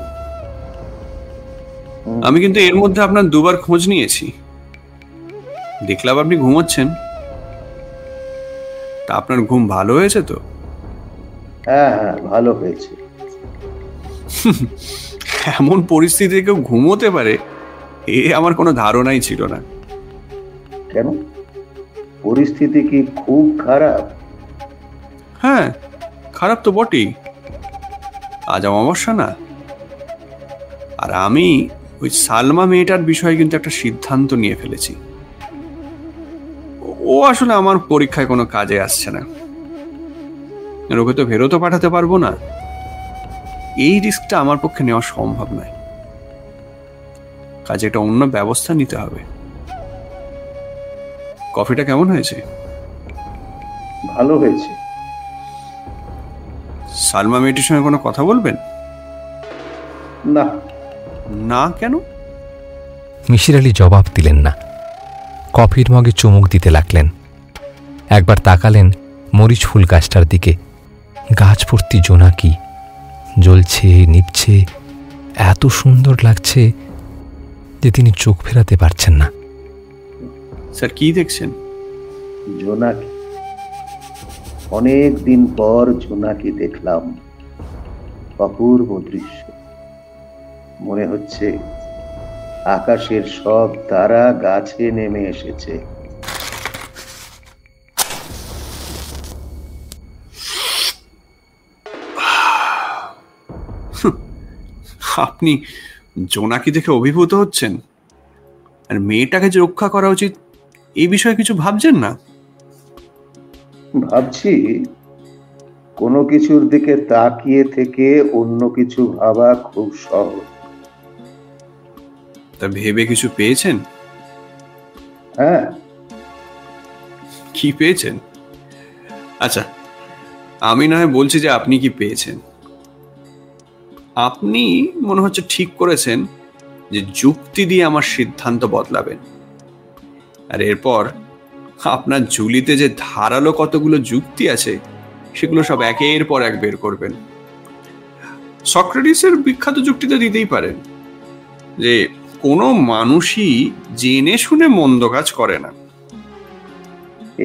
আমি কিন্তু এর মধ্যে আপনার দুবার খোঁজ নিয়েছি। দেখলাম আপনি ঘুমোচ্ছেন। তা আপনার ঘুম ভালো হয়েছে তো? হ্যাঁ হ্যাঁ, ভালো হয়েছে। এমন পরিস্থিতিতে কেউ ঘুমোতে পারে এ আমার কোনো ধারণাই ছিল না। কেন, পরিস্থিতি কি খুব খারাপ? হ্যাঁ, খারাপ তো বটেই। আজ অমাবস্যা না? আর আমি ওই সালমা মেয়েটার বিষয়ে কিন্তু একটা সিদ্ধান্ত নিয়ে ফেলেছি। ও আসলে আমার পরীক্ষায় কোনো কাজে আসছে না। ওকে তো ফেরতও পাঠাতে পারবো না। এই রিস্কটা আমার পক্ষে নেওয়া সম্ভব নয়। কাজে একটা অন্য ব্যবস্থা নিতে হবে। কফিটা কেমন হয়েছে? ভালো হয়েছে। সালমা মেয়েটির সঙ্গে কোনো কথা বলবেন? না। না কেন? মিসির আলি জবাব দিলেন না। কফির মগে চুমুক দিতে লাগলেন। একবার তাকালেন মরিচ ফুল গাছটার দিকে। গাছ ভর্তি জোনাকি, জ্বলছে নিভছে, এত সুন্দর লাগছে যে তিনি চোখ ফেরাতে পারছেন না। স্যার, কি দেখছেন? জোনাকি। অনেক দিন পর জোনাকি দেখলাম। অপূর্ব দৃশ্য। মনে হচ্ছে আকাশের সব তারা গাছে নেমে এসেছে। আপনি জোনাকি দেখে অভিভূত হচ্ছেন, আর মেয়েটাকে যে রক্ষা করা উচিত এই বিষয়ে কিছু ভাবছেন না? ভাবছি, কোনো কিছুর দিকে তাকিয়ে থেকে অন্য কিছু ভাবা খুব সহজ। তা ভেবে কিছু পেয়েছেন? হ্যাঁ। কি পেয়েছেন? আচ্ছা, আমি না হয় বলছি যে আপনি কি পেয়েছেন। আপনি মনে হচ্ছে ঠিক করেছেন যে যুক্তি দিয়ে আমার সিদ্ধান্ত বদলাবেন, আর এরপর আপনার ঝুলিতে যে ধারালো কতগুলো যুক্তি আছে সেগুলো সব একের পর এক বের করবেন। সক্রেটিসের বিখ্যাত যুক্তিটা দিতেই পারেন যে কোনো মানুষই জেনে শুনে মন্দ কাজ করে না।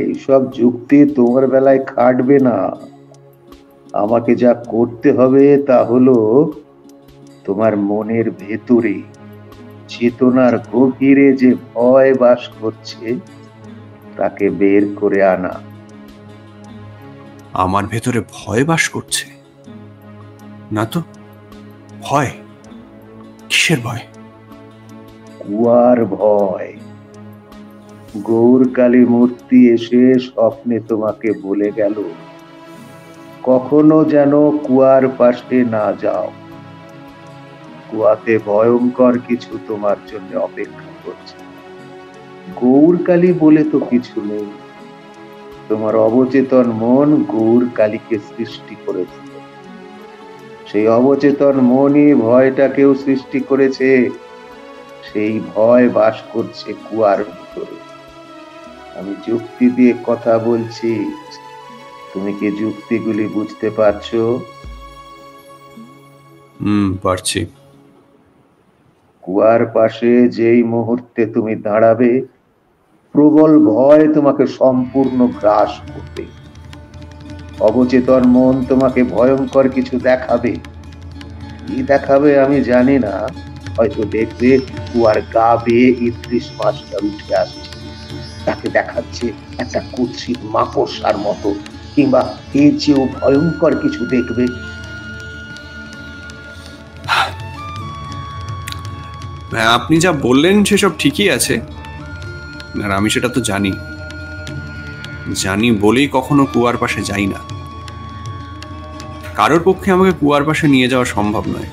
এইসব যুক্তি তোমার বেলায় খাটবে না। আমাকে যা করতে হবে তা হলো তোমার মনের ভেতরে, চেতনার গভীরে যে ভয় বাস করছে তাকে বের করে আনা। আমার ভেতরে ভয় বাস করছে না তো? ভয়? কিসের ভয়? কুয়ার ভয়। গৌরকালী মূর্তি এসে স্বপ্নে তোমাকে বলে গেল, কখনো যেন কুয়ার পাশে না যাও। কুয়াতে ভয়ঙ্কর কিছু তোমার জন্য অপেক্ষা করছে। গৌরকালী বলে তো কিছু নেই। তোমার অবচেতন মন গৌরকালীকে সৃষ্টি করেছিল। সেই অবচেতন মনই ভয়টাকেও সৃষ্টি করেছে। সেই ভয় বাস করছে কুয়ার ভিতরে। আমি যুক্তি দিয়ে কথা বলছি, তুমি কি যুক্তিগুলি বুঝতে পারছো? পারছি। কুয়ার পাশে যেই মুহূর্তে তুমি দাঁড়াবে, প্রবল ভয় তোমাকে সম্পূর্ণ গ্রাস করবে। অবচেতন মন তোমাকে ভয়ঙ্কর কিছু দেখাবে। কি দেখাবে আমি জানি না, হয়তো দেখবে কুয়ার গা বেয়ে ইদ্রিস মাস্টার উঠে আসছে। তাকে দেখাচ্ছে একটা কুৎসিত মাকড়সার মতো, কিংবা এর চেয়েও ভয়ঙ্কর কিছু দেখবে। আপনি যা বললেন সেসব ঠিকই আছে, আর আমি সেটা তো জানি বলেই কখনো কুয়ার পাশে যাই না। কারোর পক্ষে আমাকে কুয়ার পাশে নিয়ে যাওয়া সম্ভব নয়।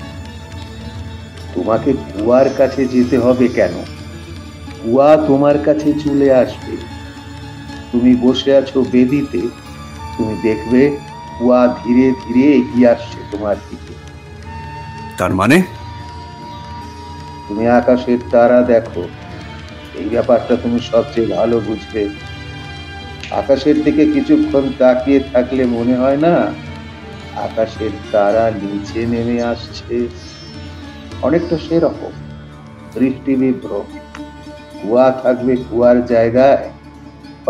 তোমাকে কুয়ার কাছে যেতে হবে কেন? কুয়া তোমার কাছে চলে আসবে। তুমি বসে আছো বেদিতে, তুমি দেখবে কুয়া ধীরে ধীরে এগিয়ে আসছে তোমার দিকে। তার মানে? তুমি আকাশের তারা দেখো, এই ব্যাপারটা তুমি সবচেয়ে ভালো বুঝবে। আকাশের দিকে কিছুক্ষণ তাকিয়ে থাকলে মনে হয় না আকাশের তারা নিচে নেমে আসছে? অনেকটা সেরকম বৃষ্টি বিভ্রম। কুয়া থাকবে কুয়ার জায়গায়,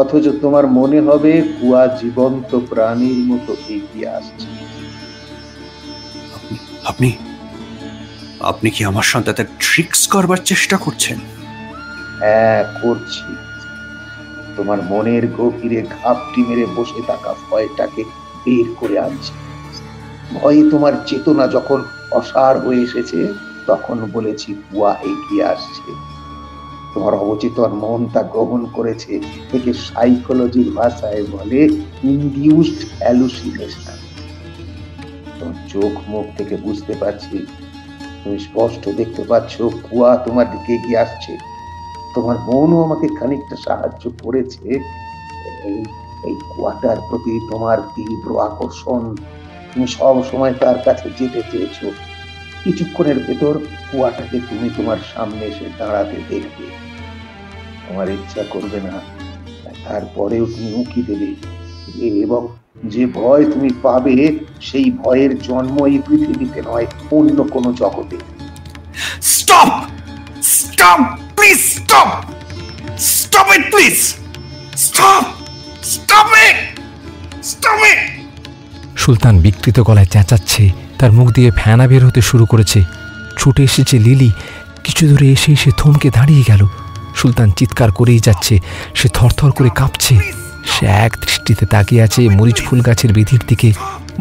অথচ তোমার মনে হবে কুয়া জীবন্ত প্রাণীর মতো এগিয়ে আসছে। আপনি কি আমার সাথে ট্রিক্স করবার চেষ্টা করছেন? হ্যাঁ, করছি। তোমার মনের গভীরে ঘাপটি মেরে বসে থাকা ভয়টাকে বের করে আনছে। ভয়ে তোমার চেতনা যখন অসাড় হয়ে এসেছে, তখন বলেছি কুয়া এগিয়ে আসছে। তোমার অবচেতন মন তা গ্রহণ করেছে। একে সাইকোলজির ভাষায় বলে ইনডিউসড হ্যালুসিনেশন। তোমার চোখ মুখ থেকে বুঝতে পারছি, তুমি স্পষ্ট দেখতে পাচ্ছ কুয়া তোমার দিকে এগিয়ে আসছে। তোমার মনও আমাকে খানিকটা সাহায্য করেছে। এই কুয়াটার প্রতি তোমার তীব্র আকর্ষণ, তুমি সব সময় তার কাছে যেতে চেয়েছো। কিছুক্ষণের ভেতর কুয়াটাকে তুমি তোমার সামনে এসে দাঁড়াতে দেখবে। তোমার ইচ্ছা করবে না, তারপরেও তুমি উঁকি দেবে, এবং যে ভয় তুমি পাবে সেই ভয়ের জন্ম এই পৃথিবীতে নয়, অন্য কোনো জগতে। Stop! Stop! Please stop! Stop it please! Stop! Stop it! Stop it! Sultan বিকৃত গলায় চেঁচাচ্ছে, তার মুখ দিয়ে ফেনা বের হতে শুরু করেছে। ছুটে এসেছে লিলি, কিছু দূরে এসে সে থমকে দাঁড়িয়ে গেল। সুলতান চিৎকার করেই যাচ্ছে, সে থরথর করে কাঁপছে। সে এক দৃষ্টিতে তাকিয়ে আছে মরিচ ফুল গাছের বেদির দিকে।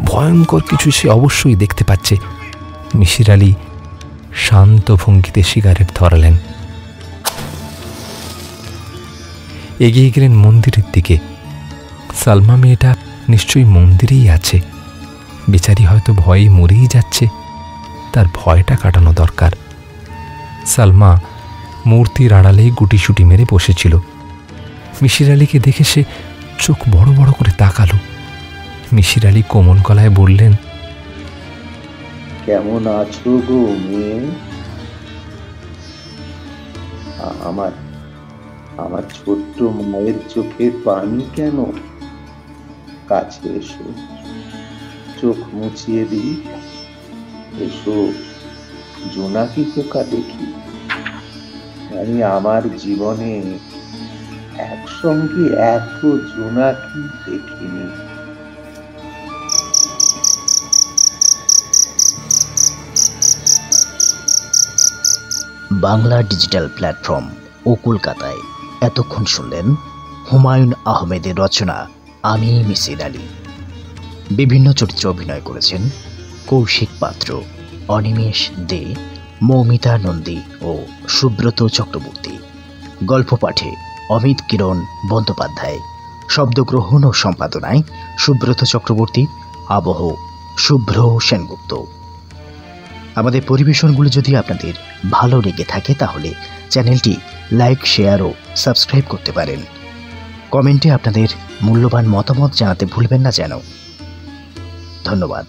ভয়ঙ্কর কিছু সে অবশ্যই দেখতে পাচ্ছে। মিশির আলী শান্ত ভঙ্গিতে সিগারেট ধরালেন, এগিয়ে গেলেন মন্দিরের দিকে। সালমা মেয়েটা নিশ্চয়ই মন্দিরেই আছে। বেচারি হয়তো ভয়ে মরেই যাচ্ছে, তার ভয়টা কাটানো দরকার। সালমা মূর্তির আড়ালেই গুটিসুটি মেরে বসেছিল। মিশির আলীকে দেখে সে চোখ বড় বড় করে তাকালো। মিশির আলী কোমল গলায় বললেন, কেমন আছো গো মেয়ে? আমার ছোট্ট মায়ের চোখে পানি কেন? কাছে এসো, চোখ মুছিয়ে দিই। এসো, জোনাকি পোকা দেখি। আমি আমার জীবনে একসঙ্গে এত জোনাকি দেখিনি। বাংলা ডিজিটাল প্ল্যাটফর্ম ও কলকাতায় এতক্ষণ শুনলেন হুমায়ুন আহমেদের রচনা আমি মিসির আলী। বিভিন্ন চরিত্রে অভিনয় করেছেন কৌশিক পাত্র, অনিমেষ দে, মৌমিতা নন্দী ও সুব্রত চক্রবর্তী। গল্প পাঠে অমিত কিরণ বন্দ্যোপাধ্যায়, শব্দগ্রহণ ও সম্পাদনায় সুব্রত চক্রবর্তী, আবহ শুভ্র সেনগুপ্ত। আমাদের পরিবেশনগুলো যদি আপনাদের ভালো লেগে থাকে তাহলে চ্যানেলটি লাইক, শেয়ার ও সাবস্ক্রাইব করতে পারেন। কমেন্টে আপনাদের মূল্যবান মতামত জানাতে ভুলবেন না যেন। ধন্যবাদ।